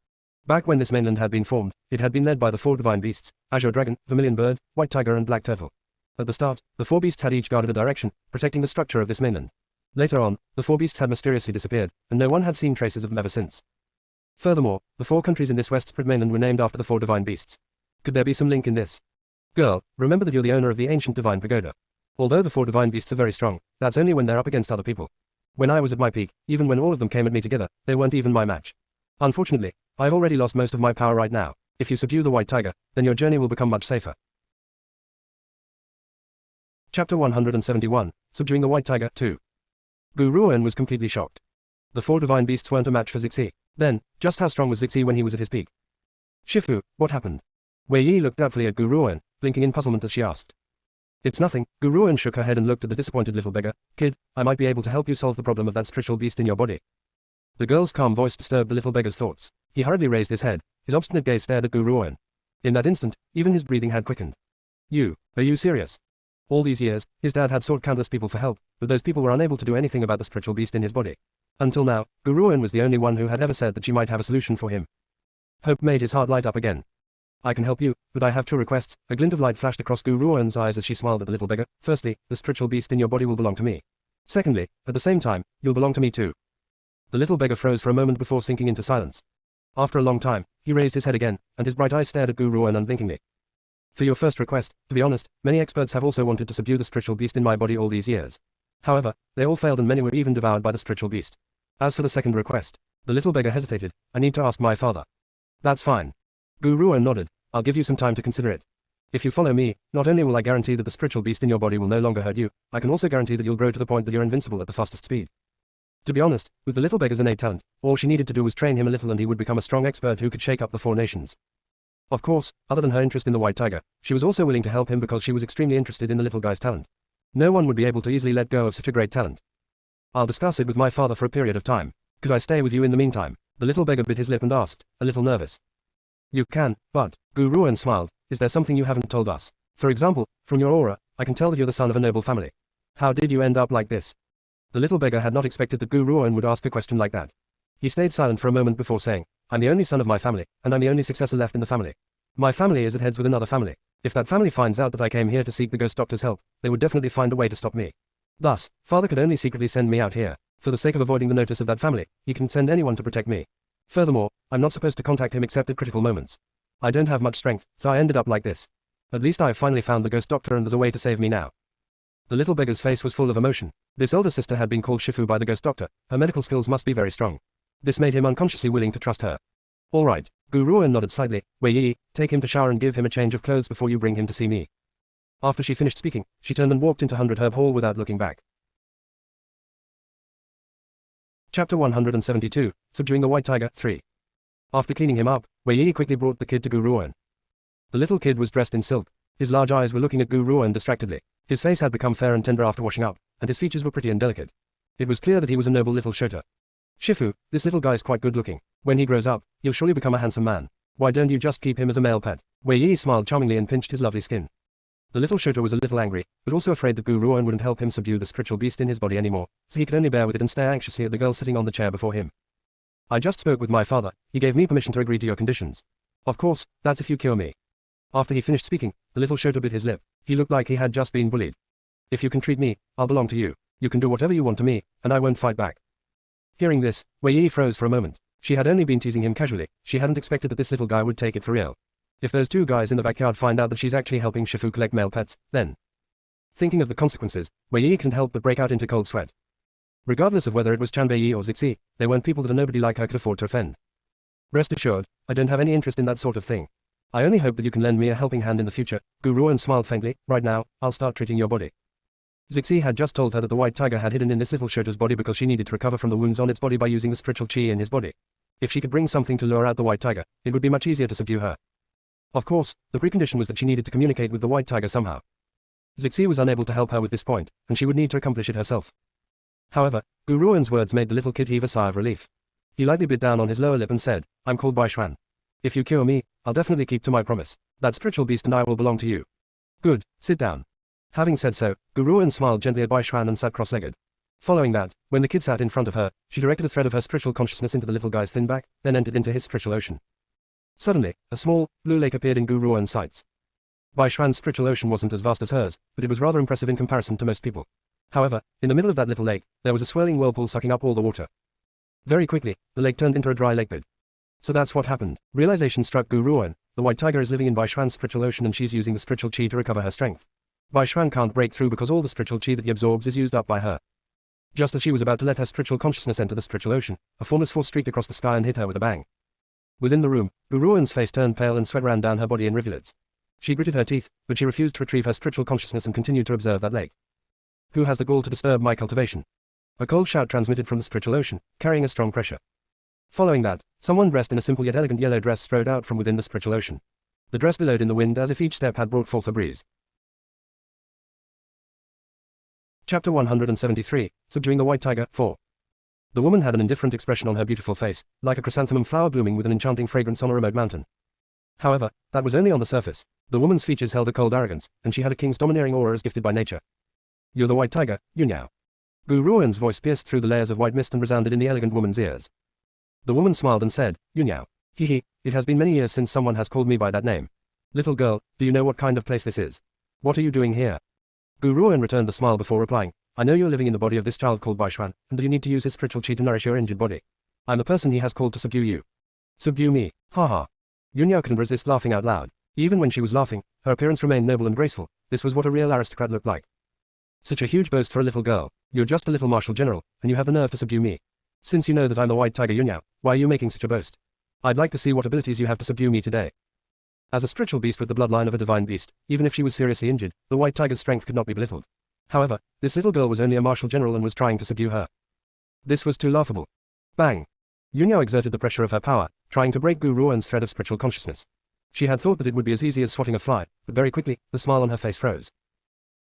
Back when this mainland had been formed, it had been led by the 4 divine beasts, Azure Dragon, Vermilion Bird, White Tiger and Black Turtle. At the start, the 4 beasts had each guarded a direction, protecting the structure of this mainland. Later on, the 4 beasts had mysteriously disappeared, and no one had seen traces of them ever since. Furthermore, the 4 countries in this West Spread mainland were named after the 4 divine beasts. Could there be some link in this? Girl, remember that you're the owner of the ancient divine pagoda. Although the 4 divine beasts are very strong, that's only when they're up against other people. When I was at my peak, even when all of them came at me together, they weren't even my match. Unfortunately, I've already lost most of my power right now. If you subdue the white tiger, then your journey will become much safer. Chapter 171, Subduing the White Tiger, 2. Gu Ruoan was completely shocked. The 4 divine beasts weren't a match for Zixi. Then, just how strong was Zixi when he was at his peak? Shifu, what happened? Wei Yi looked doubtfully at Gu Ruoan, blinking in puzzlement as she asked. It's nothing. Gu Ruoan shook her head and looked at the disappointed little beggar. Kid, I might be able to help you solve the problem of that spiritual beast in your body. The girl's calm voice disturbed the little beggar's thoughts. He hurriedly raised his head. His obstinate gaze stared at Gu Ruoan. In that instant, even his breathing had quickened. Are you serious? All these years, his dad had sought countless people for help, but those people were unable to do anything about the spiritual beast in his body. Until now, Gu Ruoan was the only one who had ever said that she might have a solution for him. Hope made his heart light up again. I can help you, but I have 2 requests. A glint of light flashed across Gu Ruoan's eyes as she smiled at the little beggar. Firstly, the spiritual beast in your body will belong to me. Secondly, at the same time, you'll belong to me too. The little beggar froze for a moment before sinking into silence. After a long time, he raised his head again, and his bright eyes stared at Gu Ruoan unblinkingly. For your first request, to be honest, many experts have also wanted to subdue the spiritual beast in my body all these years. However, they all failed and many were even devoured by the spiritual beast. As for the second request, the little beggar hesitated. I need to ask my father. That's fine. Gu Ruoan nodded. I'll give you some time to consider it. If you follow me, not only will I guarantee that the spiritual beast in your body will no longer hurt you, I can also guarantee that you'll grow to the point that you're invincible at the fastest speed. To be honest, with the little beggar's innate talent, all she needed to do was train him a little and he would become a strong expert who could shake up the 4 nations. Of course, other than her interest in the white tiger, she was also willing to help him because she was extremely interested in the little guy's talent. No one would be able to easily let go of such a great talent. I'll discuss it with my father for a period of time. Could I stay with you in the meantime? The little beggar bit his lip and asked, a little nervous. You can, but, Gu Ruoan smiled, is there something you haven't told us? For example, from your aura, I can tell that you're the son of a noble family. How did you end up like this? The little beggar had not expected that Gu Ruoan would ask a question like that. He stayed silent for a moment before saying, I'm the only son of my family, and I'm the only successor left in the family. My family is at heads with another family. If that family finds out that I came here to seek the ghost doctor's help, they would definitely find a way to stop me. Thus, father could only secretly send me out here. For the sake of avoiding the notice of that family, he can send anyone to protect me. Furthermore, I'm not supposed to contact him except at critical moments. I don't have much strength, so I ended up like this. At least I have finally found the ghost doctor and there's a way to save me now. The little beggar's face was full of emotion. This older sister had been called Shifu by the ghost doctor. Her medical skills must be very strong. This made him unconsciously willing to trust her. All right, Gu Ruan nodded slightly. Wei Yi, take him to shower and give him a change of clothes before you bring him to see me. After she finished speaking, she turned and walked into 100 Herb Hall without looking back. Chapter 172, Subduing the White Tiger, 3. After cleaning him up, Wei Yi quickly brought the kid to Gu Ruan. The little kid was dressed in silk. His large eyes were looking at Gu Ruan distractedly. His face had become fair and tender after washing up, and his features were pretty and delicate. It was clear that he was a noble little Shota. Shifu, this little guy's quite good looking. When he grows up, he'll surely become a handsome man. Why don't you just keep him as a male pet? Wei Yi smiled charmingly and pinched his lovely skin. The little Shota was a little angry, but also afraid that Gu Ruan wouldn't help him subdue the spiritual beast in his body anymore, so he could only bear with it and stare anxiously at the girl sitting on the chair before him. I just spoke with my father. He gave me permission to agree to your conditions. Of course, that's if you cure me. After he finished speaking, the little Shota bit his lip. He looked like he had just been bullied. If you can treat me, I'll belong to you. You can do whatever you want to me, and I won't fight back. Hearing this, Wei Yi froze for a moment. She had only been teasing him casually. She hadn't expected that this little guy would take it for real. If those two guys in the backyard find out that she's actually helping Shifu collect male pets, then... Thinking of the consequences, Wei Yi couldn't help but break out into cold sweat. Regardless of whether it was Chanbei Yi or Zixi, they weren't people that a nobody like her could afford to offend. Rest assured, I don't have any interest in that sort of thing. I only hope that you can lend me a helping hand in the future. Gu Ruan smiled faintly. Right now, I'll start treating your body. Zixi had just told her that the white tiger had hidden in this little Shota's body because she needed to recover from the wounds on its body by using the spiritual chi in his body. If she could bring something to lure out the white tiger, it would be much easier to subdue her. Of course, the precondition was that she needed to communicate with the white tiger somehow. Zixi was unable to help her with this point, and she would need to accomplish it herself. However, Gu Ruan's words made the little kid heave a sigh of relief. He lightly bit down on his lower lip and said, I'm called Bai Xuan. If you cure me, I'll definitely keep to my promise. That spiritual beast and I will belong to you. Good, sit down. Having said so, Gu Ruan smiled gently at Bai Xuan and sat cross-legged. Following that, when the kid sat in front of her, she directed a thread of her spiritual consciousness into the little guy's thin back, then entered into his spiritual ocean. Suddenly, a small, blue lake appeared in Gu Ruan's sights. Bai Xuan's spiritual ocean wasn't as vast as hers, but it was rather impressive in comparison to most people. However, in the middle of that little lake, there was a swirling whirlpool sucking up all the water. Very quickly, the lake turned into a dry lakebed. So that's what happened. Realization struck Gu Ruan. The white tiger is living in Bai Xuan's spiritual ocean and she's using the spiritual chi to recover her strength. Bai Xuan can't break through because all the spiritual chi that he absorbs is used up by her. Just as she was about to let her spiritual consciousness enter the spiritual ocean, a formless force streaked across the sky and hit her with a bang. Within the room, Gu Ruan's face turned pale and sweat ran down her body in rivulets. She gritted her teeth, but she refused to retrieve her spiritual consciousness and continued to observe that lake. Who has the gall to disturb my cultivation? A cold shout transmitted from the spiritual ocean, carrying a strong pressure. Following that, someone dressed in a simple yet elegant yellow dress strode out from within the spiritual ocean. The dress billowed in the wind as if each step had brought forth a breeze. Chapter 173, Subduing the White Tiger, 4. The woman had an indifferent expression on her beautiful face, like a chrysanthemum flower blooming with an enchanting fragrance on a remote mountain. However, that was only on the surface. The woman's features held a cold arrogance, and she had a king's domineering aura as gifted by nature. You're the white tiger, you now. Gu Ruan's voice pierced through the layers of white mist and resounded in the elegant woman's ears. The woman smiled and said, you now. Hee, it has been many years since someone has called me by that name. Little girl, do you know what kind of place this is? What are you doing here? Gu Ruan returned the smile before replying, I know you're living in the body of this child called Bai Xuan, and that you need to use his spiritual chi to nourish your injured body. I'm the person he has called to subdue you. Subdue me, ha ha. Yunyao couldn't resist laughing out loud. Even when she was laughing, her appearance remained noble and graceful. This was what a real aristocrat looked like. Such a huge boast for a little girl. You're just a little martial general, and you have the nerve to subdue me. Since you know that I'm the white tiger Yunyao, why are you making such a boast? I'd like to see what abilities you have to subdue me today. As a spiritual beast with the bloodline of a divine beast, even if she was seriously injured, the white tiger's strength could not be belittled. However, this little girl was only a martial general and was trying to subdue her. This was too laughable. Bang! Yunyao exerted the pressure of her power, trying to break Gu Ruan's thread of spiritual consciousness. She had thought that it would be as easy as swatting a fly, but very quickly, the smile on her face froze.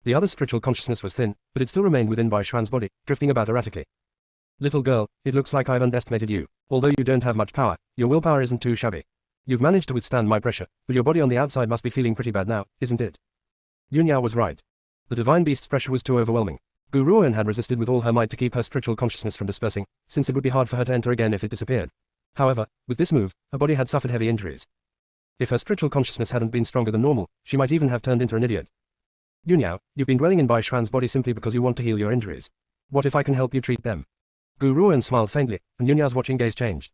The other spiritual consciousness was thin, but it still remained within Bai Xuan's body, drifting about erratically. Little girl, it looks like I've underestimated you. Although you don't have much power, your willpower isn't too shabby. You've managed to withstand my pressure, but your body on the outside must be feeling pretty bad now, isn't it? Yunyao was right. The divine beast's pressure was too overwhelming. Gu Ruan had resisted with all her might to keep her spiritual consciousness from dispersing, since it would be hard for her to enter again if it disappeared. However, with this move, her body had suffered heavy injuries. If her spiritual consciousness hadn't been stronger than normal, she might even have turned into an idiot. Yunyao, you've been dwelling in Bai Xuan's body simply because you want to heal your injuries. What if I can help you treat them? Gu Ruoan smiled faintly, and Yunyao's watching gaze changed.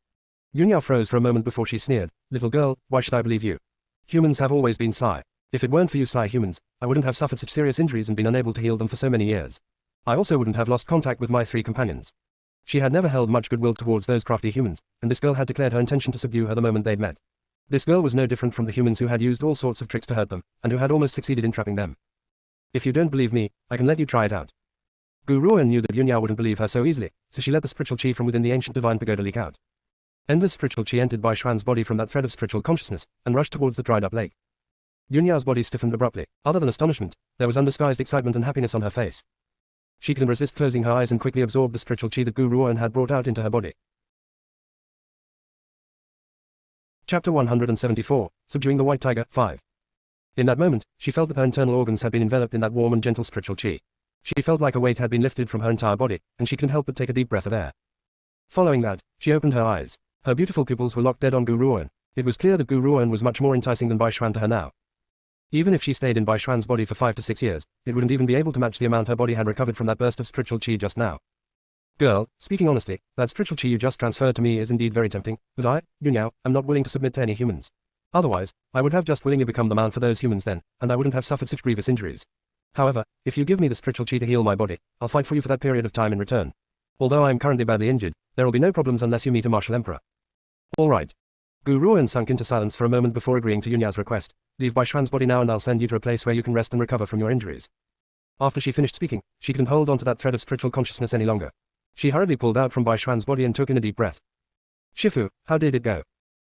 Yunyao froze for a moment before she sneered, little girl, why should I believe you? Humans have always been sly. If it weren't for you sly humans, I wouldn't have suffered such serious injuries and been unable to heal them for so many years. I also wouldn't have lost contact with my 3 companions. She had never held much goodwill towards those crafty humans, and this girl had declared her intention to subdue her the moment they'd met. This girl was no different from the humans who had used all sorts of tricks to hurt them, and who had almost succeeded in trapping them. If you don't believe me, I can let you try it out. Gu Ruoan knew that Yunyao wouldn't believe her so easily, so she let the spiritual qi from within the ancient divine pagoda leak out. Endless spiritual qi entered Bai Xuan's body from that thread of spiritual consciousness, and rushed towards the dried-up lake. Yunyao's body stiffened abruptly. Other than astonishment, there was undisguised excitement and happiness on her face. She couldn't resist closing her eyes and quickly absorbed the spiritual qi that Gu Ruoan had brought out into her body. Chapter 174, Subduing the White Tiger, 5. In that moment, she felt that her internal organs had been enveloped in that warm and gentle spiritual qi. She felt like a weight had been lifted from her entire body, and she couldn't help but take a deep breath of air. Following that, she opened her eyes. Her beautiful pupils were locked dead on Gu Ruoan. It was clear that Gu Ruoan was much more enticing than Bai Xuan to her now. Even if she stayed in Bai Xuan's body for 5 to 6 years, it wouldn't even be able to match the amount her body had recovered from that burst of spiritual qi just now. Girl, speaking honestly, that spiritual qi you just transferred to me is indeed very tempting, but I, Yunyao, am not willing to submit to any humans. Otherwise, I would have just willingly become the man for those humans then, and I wouldn't have suffered such grievous injuries. However, if you give me the spiritual qi to heal my body, I'll fight for you for that period of time in return. Although I am currently badly injured, there will be no problems unless you meet a martial emperor. All right. Gu Ruoan sunk into silence for a moment before agreeing to Yunyao's request. Leave Bai Xuan's body now and I'll send you to a place where you can rest and recover from your injuries. After she finished speaking, she couldn't hold on to that thread of spiritual consciousness any longer. She hurriedly pulled out from Bai Xuan's body and took in a deep breath. Shifu, how did it go?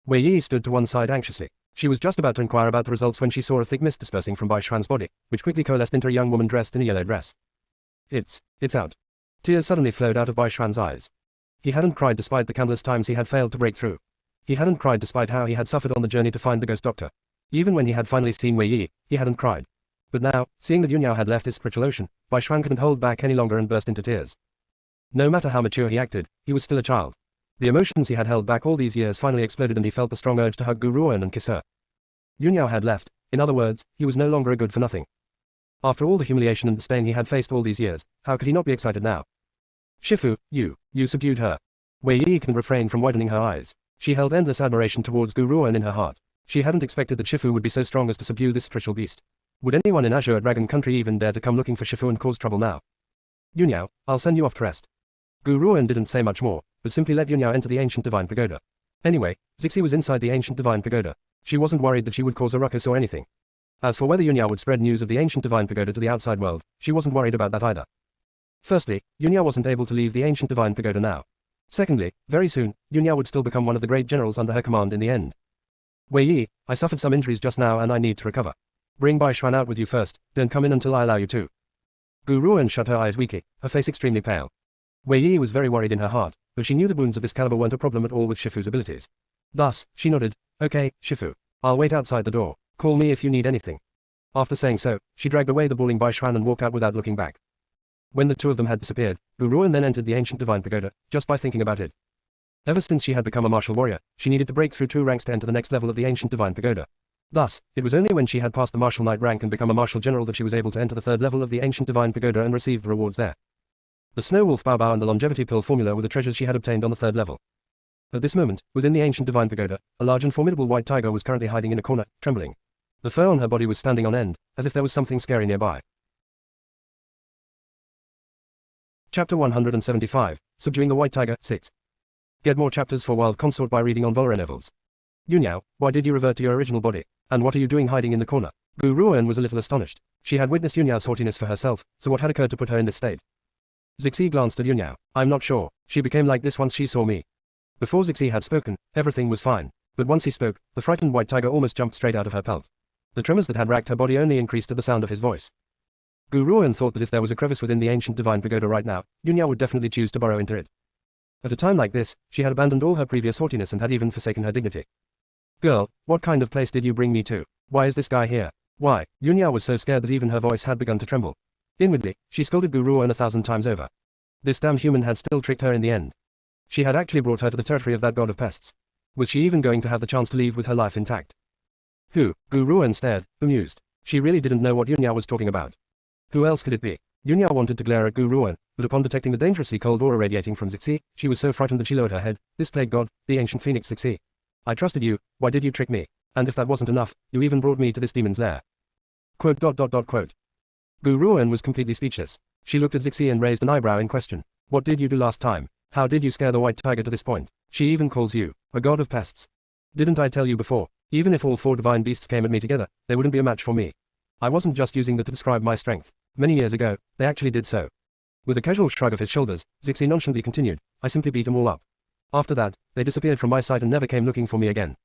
Wei Yi stood to one side anxiously. She was just about to inquire about the results when she saw a thick mist dispersing from Bai Xuan's body, which quickly coalesced into a young woman dressed in a yellow dress. It's out. Tears suddenly flowed out of Bai Xuan's eyes. He hadn't cried despite the countless times he had failed to break through. He hadn't cried despite how he had suffered on the journey to find the ghost doctor. Even when he had finally seen Wei Yi, he hadn't cried. But now, seeing that Yunyao had left his spiritual ocean, Bai Xuan couldn't hold back any longer and burst into tears. No matter how mature he acted, he was still a child. The emotions he had held back all these years finally exploded and he felt the strong urge to hug Gu Ruoan and kiss her. Yunyao had left. In other words, he was no longer a good for nothing. After all the humiliation and disdain he had faced all these years, how could he not be excited now? Shifu, you subdued her. Wei Yi couldn't refrain from widening her eyes. She held endless admiration towards Gu Ruoan in her heart. She hadn't expected that Shifu would be so strong as to subdue this spiritual beast. Would anyone in Azure Dragon Country even dare to come looking for Shifu and cause trouble now? Yunyao, I'll send you off to rest. Gu Ruoan didn't say much more, but simply let Yunyao enter the ancient divine pagoda. Anyway, Zixi was inside the ancient divine pagoda. She wasn't worried that she would cause a ruckus or anything. As for whether Yunyao would spread news of the ancient divine pagoda to the outside world, she wasn't worried about that either. Firstly, Yunyao wasn't able to leave the ancient divine pagoda now. Secondly, very soon, Yunyao would still become one of the great generals under her command in the end. Wei Yi, I suffered some injuries just now and I need to recover. Bring Bai Xuan out with you first, don't come in until I allow you to. Gu Ruoan shut her eyes weakly, her face extremely pale. Wei Yi was very worried in her heart, but she knew the wounds of this caliber weren't a problem at all with Shifu's abilities. Thus, she nodded, okay, Shifu. I'll wait outside the door. Call me if you need anything. After saying so, she dragged away the bawling Bai Xuan and walked out without looking back. When the two of them had disappeared, Gu Ruoan then entered the ancient divine pagoda, just by thinking about it. Ever since she had become a martial warrior, she needed to break through 2 ranks to enter the next level of the ancient divine pagoda. Thus, it was only when she had passed the martial knight rank and become a martial general that she was able to enter the 3rd level of the ancient divine pagoda and receive the rewards there. The Snow Wolf Bao Bao and the longevity pill formula were the treasures she had obtained on the 3rd level. At this moment, within the ancient divine pagoda, a large and formidable white tiger was currently hiding in a corner, trembling. The fur on her body was standing on end, as if there was something scary nearby. Chapter 175, Subduing the White Tiger, 6. Get more chapters for Wild Consort by reading on Volare Novels. Yunyao, why did you revert to your original body? And what are you doing hiding in the corner? Gu Ruoan was a little astonished. She had witnessed Yunyao's haughtiness for herself, so what had occurred to put her in this state? Zixi glanced at Yunyao. I'm not sure. She became like this once she saw me. Before Zixi had spoken, everything was fine. But once he spoke, the frightened white tiger almost jumped straight out of her pelt. The tremors that had racked her body only increased at the sound of his voice. Gu Ruoan thought that if there was a crevice within the ancient divine pagoda right now, Yunyao would definitely choose to burrow into it. At a time like this, she had abandoned all her previous haughtiness and had even forsaken her dignity. Girl, what kind of place did you bring me to? Why is this guy here? Why? Yunyao was so scared that even her voice had begun to tremble. Inwardly, she scolded Gu Ruoan 1,000 times over. This damned human had still tricked her in the end. She had actually brought her to the territory of that god of pests. Was she even going to have the chance to leave with her life intact? Who? Gu Ruan stared, bemused. She really didn't know what Yunyao was talking about. Who else could it be? Yunyao wanted to glare at Gu Ruan, but upon detecting the dangerously cold aura radiating from Zixi, she was so frightened that she lowered her head. This plague god, the ancient phoenix Zixi. I trusted you, why did you trick me? And if that wasn't enough, you even brought me to this demon's lair. Quote. Gu Ruan was completely speechless. She looked at Zixi and raised an eyebrow in question. What did you do last time? How did you scare the white tiger to this point? She even calls you a god of pests. Didn't I tell you before? Even if all 4 divine beasts came at me together, they wouldn't be a match for me. I wasn't just using that to describe my strength. Many years ago, they actually did so. With a casual shrug of his shoulders, Zixi nonchalantly continued, I simply beat them all up. After that, they disappeared from my sight and never came looking for me again.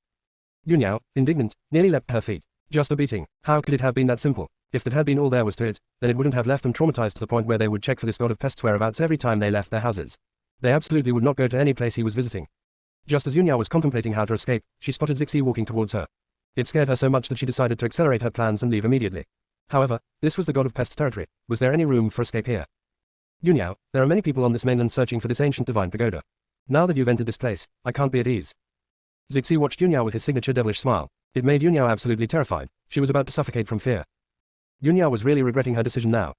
Yunyao, indignant, nearly leapt to her feet. Just a beating. How could it have been that simple? If that had been all there was to it, then it wouldn't have left them traumatized to the point where they would check for this god of pests whereabouts every time they left their houses. They absolutely would not go to any place he was visiting. Just as Yunyao was contemplating how to escape, she spotted Zixi walking towards her. It scared her so much that she decided to accelerate her plans and leave immediately. However, this was the god of pests territory. Was there any room for escape here? Yunyao, there are many people on this mainland searching for this ancient divine pagoda. Now that you've entered this place, I can't be at ease. Zixi watched Yunyao with his signature devilish smile. It made Yunyao absolutely terrified. She was about to suffocate from fear. Yunyao was really regretting her decision now.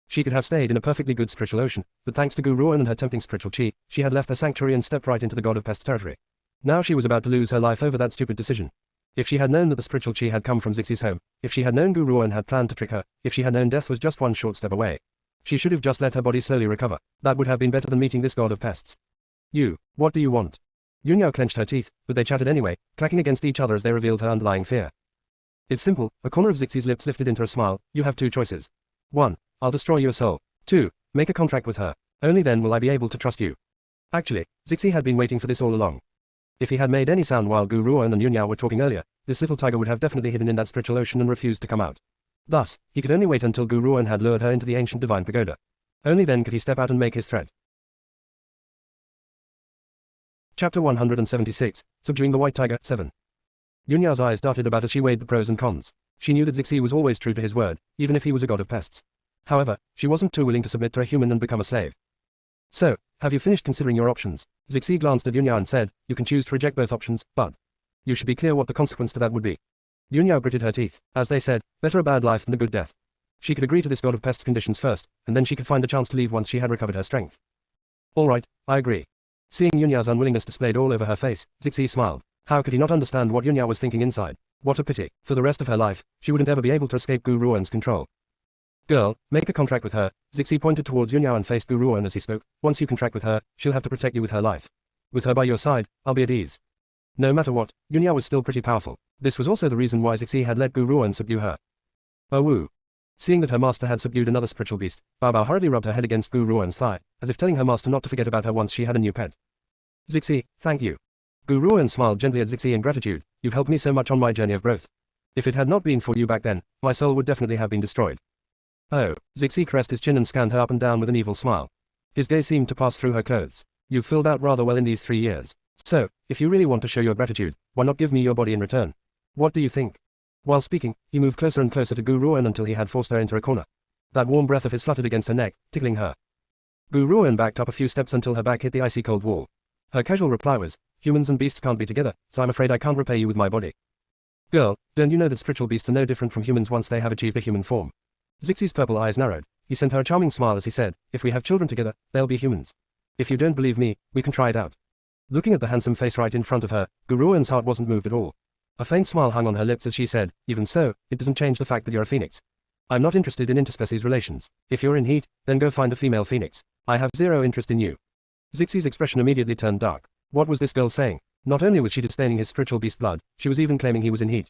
She could have stayed in a perfectly good spiritual ocean, but thanks to Gu Ruan and her tempting spiritual chi, she had left her sanctuary and stepped right into the god of pests territory. Now she was about to lose her life over that stupid decision. If she had known that the spiritual chi had come from Zixi's home, if she had known Gu Ruan had planned to trick her, if she had known death was just one short step away, she should have just let her body slowly recover. That would have been better than meeting this god of pests. You, what do you want? Yunyao clenched her teeth, but they chatted anyway, clacking against each other as they revealed her underlying fear. It's simple, a corner of Zixi's lips lifted into a smile. You have 2 choices. 1. I'll destroy your soul. 2. Make a contract with her. Only then will I be able to trust you. Actually, Zixi had been waiting for this all along. If he had made any sound while Gu Ruan and Yunyao were talking earlier, this little tiger would have definitely hidden in that spiritual ocean and refused to come out. Thus, he could only wait until Gu Ruan had lured her into the ancient divine pagoda. Only then could he step out and make his threat. Chapter 176, Subduing the White Tiger, 7. Yunyao's eyes darted about as she weighed the pros and cons. She knew that Zixi was always true to his word, even if he was a god of pests. However, she wasn't too willing to submit to a human and become a slave. So, have you finished considering your options? Zixi glanced at Yunyao and said, you can choose to reject both options, but you should be clear what the consequence to that would be. Yunyao gritted her teeth. As they said, better a bad life than a good death. She could agree to this god of pests conditions first, and then she could find a chance to leave once she had recovered her strength. All right, I agree. Seeing Yunyao's unwillingness displayed all over her face, Zixi smiled. How could he not understand what Yunyao was thinking inside? What a pity. For the rest of her life, she wouldn't ever be able to escape Gu Ruan's control. Girl, make a contract with her. Zixi pointed towards Yunyao and faced Gu Ruan as he spoke. Once you contract with her, she'll have to protect you with her life. With her by your side, I'll be at ease. No matter what, Yunyao was still pretty powerful. This was also the reason why Zixi had let Gu Ruan subdue her. Oh woo. Seeing that her master had subdued another spiritual beast, Bao hurriedly rubbed her head against Gu Ruan's thigh, as if telling her master not to forget about her once she had a new pet. Zixi, thank you. Gu Ruan smiled gently at Zixi in gratitude. You've helped me so much on my journey of growth. If it had not been for you back then, my soul would definitely have been destroyed. Oh, Zixi caressed his chin and scanned her up and down with an evil smile. His gaze seemed to pass through her clothes. You've filled out rather well in these 3 years. So, if you really want to show your gratitude, why not give me your body in return? What do you think? While speaking, he moved closer and closer to Gu Ruan until he had forced her into a corner. That warm breath of his fluttered against her neck, tickling her. Gu Ruan backed up a few steps until her back hit the icy cold wall. Her casual reply was, humans and beasts can't be together, so I'm afraid I can't repay you with my body. Girl, don't you know that spiritual beasts are no different from humans once they have achieved a human form? Zixi's purple eyes narrowed. He sent her a charming smile as he said, if we have children together, they'll be humans. If you don't believe me, we can try it out. Looking at the handsome face right in front of her, Gu Ruan's heart wasn't moved at all. A faint smile hung on her lips as she said, even so, it doesn't change the fact that you're a phoenix. I'm not interested in interspecies relations. If you're in heat, then go find a female phoenix. I have zero interest in you. Zixi's expression immediately turned dark. What was this girl saying? Not only was she disdaining his spiritual beast blood, she was even claiming he was in heat.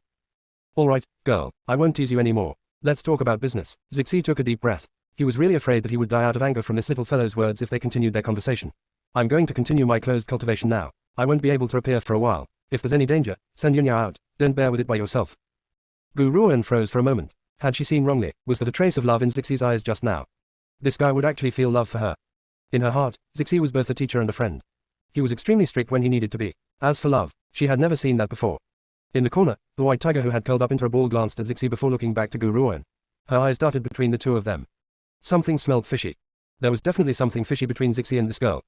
Alright, girl, I won't tease you anymore. Let's talk about business. Zixi took a deep breath. He was really afraid that he would die out of anger from this little fellow's words if they continued their conversation. I'm going to continue my closed cultivation now. I won't be able to appear for a while. If there's any danger, send Yunyao out. Don't bear with it by yourself. Gu Ruan froze for a moment. Had she seen wrongly? Was there a trace of love in Zixi's eyes just now? This guy would actually feel love for her. In her heart, Zixi was both a teacher and a friend. He was extremely strict when he needed to be. As for love, she had never seen that before. In the corner, the white tiger who had curled up into a ball glanced at Zixi before looking back to Gu Ruan. Her eyes darted between the two of them. Something smelled fishy. There was definitely something fishy between Zixi and this girl.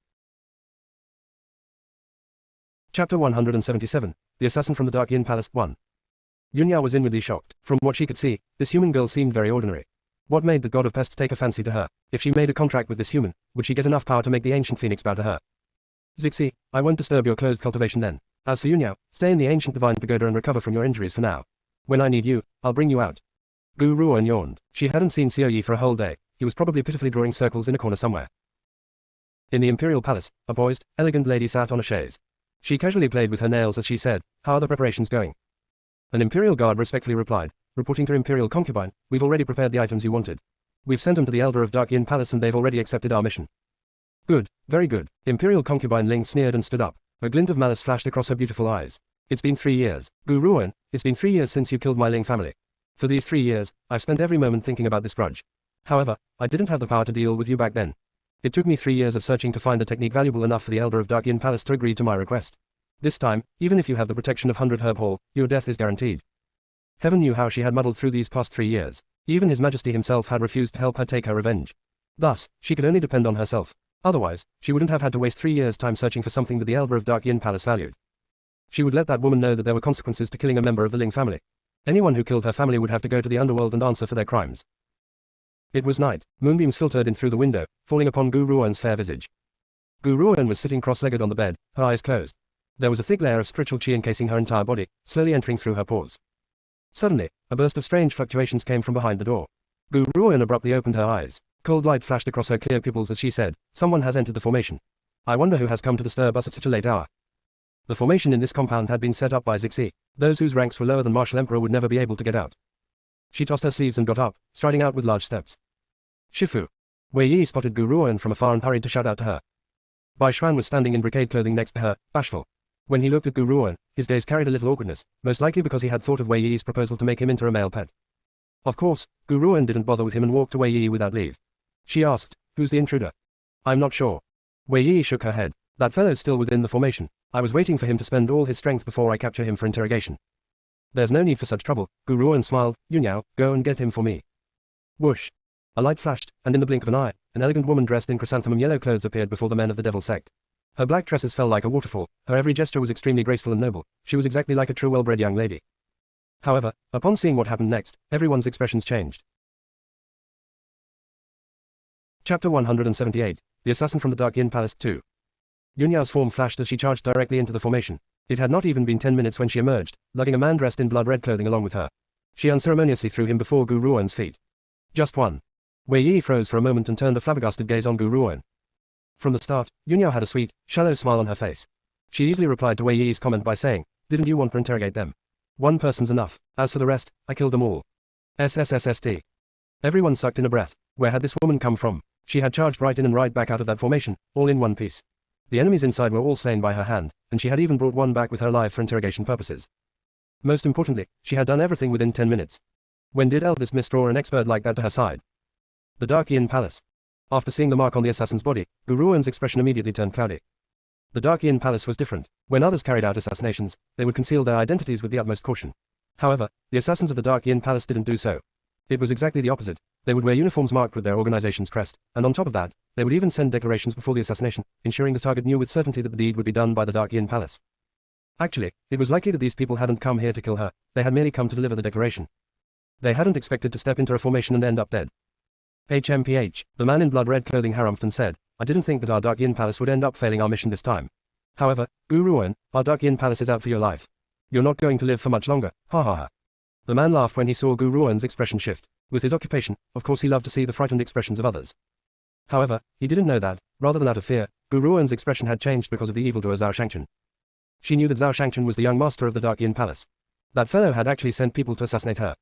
Chapter 177, The Assassin from the Dark Yin Palace, 1. Yunyao was inwardly shocked. From what she could see, this human girl seemed very ordinary. What made the god of pests take a fancy to her? If she made a contract with this human, would she get enough power to make the ancient phoenix bow to her? Zixi, I won't disturb your closed cultivation then. As for Yunyao, stay in the ancient divine pagoda and recover from your injuries for now. When I need you, I'll bring you out. Gu Ruan yawned. She hadn't seen Xiao Yi for a whole day. He was probably pitifully drawing circles in a corner somewhere. In the imperial palace, a poised, elegant lady sat on a chaise. She casually played with her nails as she said, "How are the preparations going?" An imperial guard respectfully replied, reporting to imperial concubine, "We've already prepared the items you wanted. We've sent them to the elder of Dark Yin Palace and they've already accepted our mission." "Good, very good." Imperial concubine Ling sneered and stood up. A glint of malice flashed across her beautiful eyes. "It's been 3 years. Gu Ruan, it's been 3 years since you killed my Ling family. For these 3 years, I've spent every moment thinking about this grudge. However, I didn't have the power to deal with you back then. It took me 3 years of searching to find a technique valuable enough for the elder of Dark Yin Palace to agree to my request. This time, even if you have the protection of 100 Herb Hall, your death is guaranteed." Heaven knew how she had muddled through these past 3 years. Even His Majesty himself had refused to help her take her revenge. Thus, she could only depend on herself. Otherwise, she wouldn't have had to waste 3 years' time searching for something that the elder of Dark Yin Palace valued. She would let that woman know that there were consequences to killing a member of the Ling family. Anyone who killed her family would have to go to the underworld and answer for their crimes. It was night. Moonbeams filtered in through the window, falling upon Gu Ruan's fair visage. Gu Ruan was sitting cross-legged on the bed, her eyes closed. There was a thick layer of spiritual qi encasing her entire body, slowly entering through her pores. Suddenly, a burst of strange fluctuations came from behind the door. Gu Ruan abruptly opened her eyes. Cold light flashed across her clear pupils as she said, "Someone has entered the formation. I wonder who has come to disturb us at such a late hour." The formation in this compound had been set up by Zixi. Those whose ranks were lower than Martial Emperor would never be able to get out. She tossed her sleeves and got up, striding out with large steps. "Shifu." Wei Yi spotted Gu Ruan from afar and hurried to shout out to her. Bai Xuan was standing in brocade clothing next to her, bashful. When he looked at Gu Ruan, his gaze carried a little awkwardness, most likely because he had thought of Wei Yi's proposal to make him into a male pet. Of course, Gu Ruan didn't bother with him and walked to Wei Yi without leave. She asked, "Who's the intruder?" "I'm not sure." Wei Yi shook her head. "That fellow's still within the formation. I was waiting for him to spend all his strength before I capture him for interrogation." "There's no need for such trouble." Gu Ruan smiled. "Yunyao, go and get him for me." Whoosh. A light flashed, and in the blink of an eye, an elegant woman dressed in chrysanthemum yellow clothes appeared before the men of the Devil sect. Her black tresses fell like a waterfall, her every gesture was extremely graceful and noble, she was exactly like a true well-bred young lady. However, upon seeing what happened next, everyone's expressions changed. Chapter 178, The Assassin from the Dark Yin Palace 2. Yunyao's form flashed as she charged directly into the formation. It had not even been 10 minutes when she emerged, lugging a man dressed in blood-red clothing along with her. She unceremoniously threw him before Gu Ruan's feet. "Just one." Wei Yi froze for a moment and turned a flabbergasted gaze on Gu Ruan. From the start, Yunyao had a sweet, shallow smile on her face. She easily replied to Wei Yi's comment by saying, "Didn't you want to interrogate them? One person's enough. As for the rest, I killed them all." SSSST. Everyone sucked in a breath. Where had this woman come from? She had charged right in and right back out of that formation, all in one piece. The enemies inside were all slain by her hand, and she had even brought one back with her alive for interrogation purposes. Most importantly, she had done everything within 10 minutes. When did Eldest Miss draw an expert like that to her side? The Dark Yin Palace. After seeing the mark on the assassin's body, Gu Ruan's expression immediately turned cloudy. The Dark Yin Palace was different. When others carried out assassinations, they would conceal their identities with the utmost caution. However, the assassins of the Dark Yin Palace didn't do so. It was exactly the opposite. They would wear uniforms marked with their organization's crest, and on top of that, they would even send declarations before the assassination, ensuring the target knew with certainty that the deed would be done by the Dark Yin Palace. Actually, it was likely that these people hadn't come here to kill her, they had merely come to deliver the declaration. They hadn't expected to step into a formation and end up dead. HMPH, the man in blood-red clothing harumphed and said, "I didn't think that our Dark Yin Palace would end up failing our mission this time. However, Gu Ruan, our Dark Yin Palace is out for your life. You're not going to live for much longer, ha ha ha." The man laughed when he saw Gu Ruan's expression shift. With his occupation, of course he loved to see the frightened expressions of others. However, he didn't know that, rather than out of fear, Gu Ruan's expression had changed because of the evildoer Zhao Shangchen. She knew that Zhao Shangchen was the young master of the Dark Yin Palace. That fellow had actually sent people to assassinate her.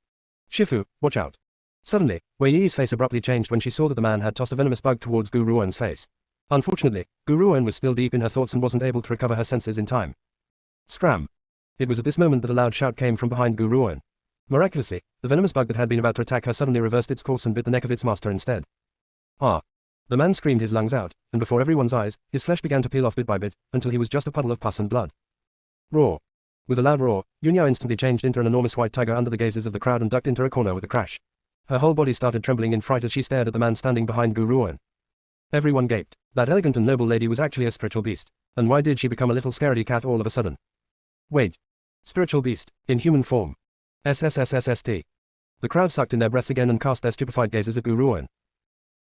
"Shifu, watch out." Suddenly, Wei Yi's face abruptly changed when she saw that the man had tossed a venomous bug towards Gu Ruan's face. Unfortunately, Gu Ruan was still deep in her thoughts and wasn't able to recover her senses in time. Scram! It was at this moment that a loud shout came from behind Gu Ruan. Miraculously, the venomous bug that had been about to attack her suddenly reversed its course and bit the neck of its master instead. "Ah!" The man screamed his lungs out, and before everyone's eyes, his flesh began to peel off bit by bit, until he was just a puddle of pus and blood. Roar! With a loud roar, Yunyao instantly changed into an enormous white tiger under the gazes of the crowd and ducked into a corner with a crash. Her whole body started trembling in fright as she stared at the man standing behind Gu Ruan. Everyone gaped. That elegant and noble lady was actually a spiritual beast. And why did she become a little scaredy cat all of a sudden? Wait. Spiritual beast, in human form. SSSSST. The crowd sucked in their breaths again and cast their stupefied gazes at Gu Ruoan.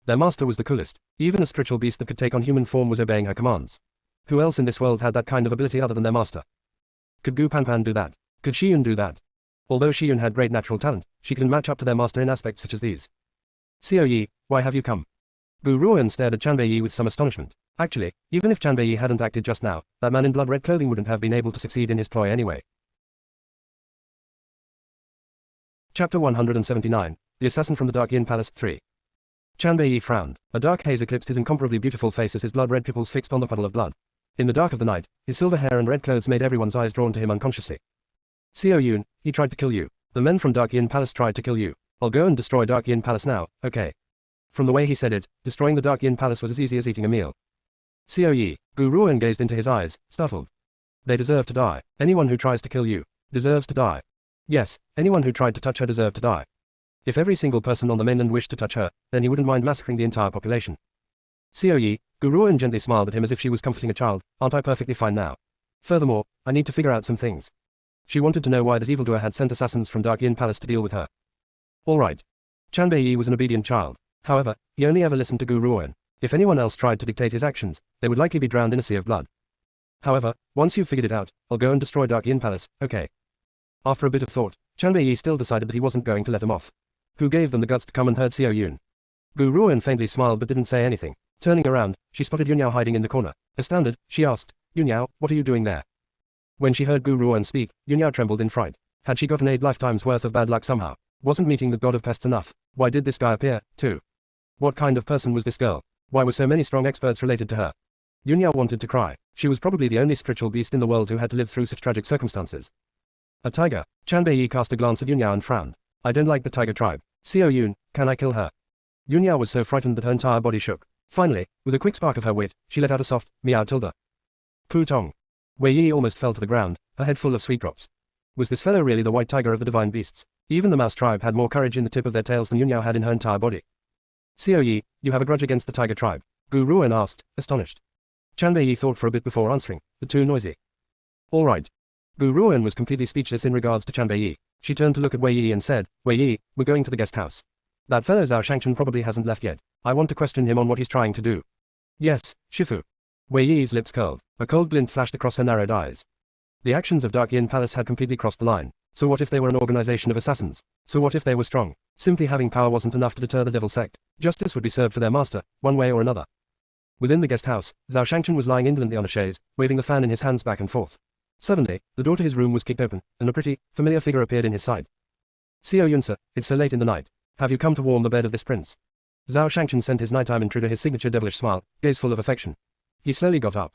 Their master was the coolest. Even a spiritual beast that could take on human form was obeying her commands. Who else in this world had that kind of ability other than their master? Could Gu Panpan do that? Could Shiyun do that? Although Shiyun had great natural talent, she couldn't match up to their master in aspects such as these. Xiao Yi, why have you come? Gu Ruoan stared at Chanbei Yi with some astonishment. Actually, even if Chanbei Yi hadn't acted just now, that man in blood-red clothing wouldn't have been able to succeed in his ploy anyway. Chapter 179, The Assassin from the Dark Yin Palace 3. Chanbei Yi frowned. A dark haze eclipsed his incomparably beautiful face as his blood-red pupils fixed on the puddle of blood. In the dark of the night, his silver hair and red clothes made everyone's eyes drawn to him unconsciously. Xiao Yun, he tried to kill you. The men from Dark Yin Palace tried to kill you. I'll go and destroy Dark Yin Palace now, okay? From the way he said it, destroying the Dark Yin Palace was as easy as eating a meal. Xiao Yi, Gu Ruoan gazed into his eyes, startled. They deserve to die. Anyone who tries to kill you deserves to die. Yes, anyone who tried to touch her deserved to die. If every single person on the mainland wished to touch her, then he wouldn't mind massacring the entire population. Xiao Yi, Gu Ruoan gently smiled at him as if she was comforting a child. Aren't I perfectly fine now? Furthermore, I need to figure out some things. She wanted to know why that evildoer had sent assassins from Dark Yin Palace to deal with her. All right. Chanbei Yi was an obedient child. However, he only ever listened to Gu Ruoan. If anyone else tried to dictate his actions, they would likely be drowned in a sea of blood. However, once you've figured it out, I'll go and destroy Dark Yin Palace, okay? After a bit of thought, Chanbei Yi still decided that he wasn't going to let them off. Who gave them the guts to come and hurt Xiao Yun? Gu Ruoan faintly smiled but didn't say anything. Turning around, she spotted Yunyao hiding in the corner. Astounded, she asked, Yunyao, what are you doing there? When she heard Gu Ruoan speak, Yunyao trembled in fright. Had she gotten 8 lifetimes worth of bad luck somehow? Wasn't meeting the god of pests enough? Why did this guy appear, too? What kind of person was this girl? Why were so many strong experts related to her? Yunyao wanted to cry. She was probably the only spiritual beast in the world who had to live through such tragic circumstances. A tiger. Chanbei Yi cast a glance at Yunyao and frowned. I don't like the tiger tribe. Xiao Yun, can I kill her? Yunyao was so frightened that her entire body shook. Finally, with a quick spark of her wit, she let out a soft, meow tilde. Pu Tong. Wei Yi almost fell to the ground, her head full of sweet drops. Was this fellow really the white tiger of the divine beasts? Even the mouse tribe had more courage in the tip of their tails than Yunyao had in her entire body. Xiao Yi, you have a grudge against the tiger tribe? Gu Ruoan asked, astonished. Chanbei Yi thought for a bit before answering, the too noisy. All right. Gu Ruoan was completely speechless in regards to Chanbei Yi. She turned to look at Wei Yi and said, Wei Yi, we're going to the guest house. That fellow Zhao Shangchen probably hasn't left yet. I want to question him on what he's trying to do. Yes, Shifu. Wei Yi's lips curled. A cold glint flashed across her narrowed eyes. The actions of Dark Yin Palace had completely crossed the line. So what if they were an organization of assassins? So what if they were strong? Simply having power wasn't enough to deter the devil sect. Justice would be served for their master, one way or another. Within the guest house, Zhao Shangchen was lying indolently on a chaise, waving the fan in his hands back and forth. Suddenly, the door to his room was kicked open, and a pretty, familiar figure appeared in his sight. Xiao Yunsa, it's so late in the night. Have you come to warm the bed of this prince? Zhao Shangchen sent his nighttime intruder his signature devilish smile, gaze full of affection. He slowly got up.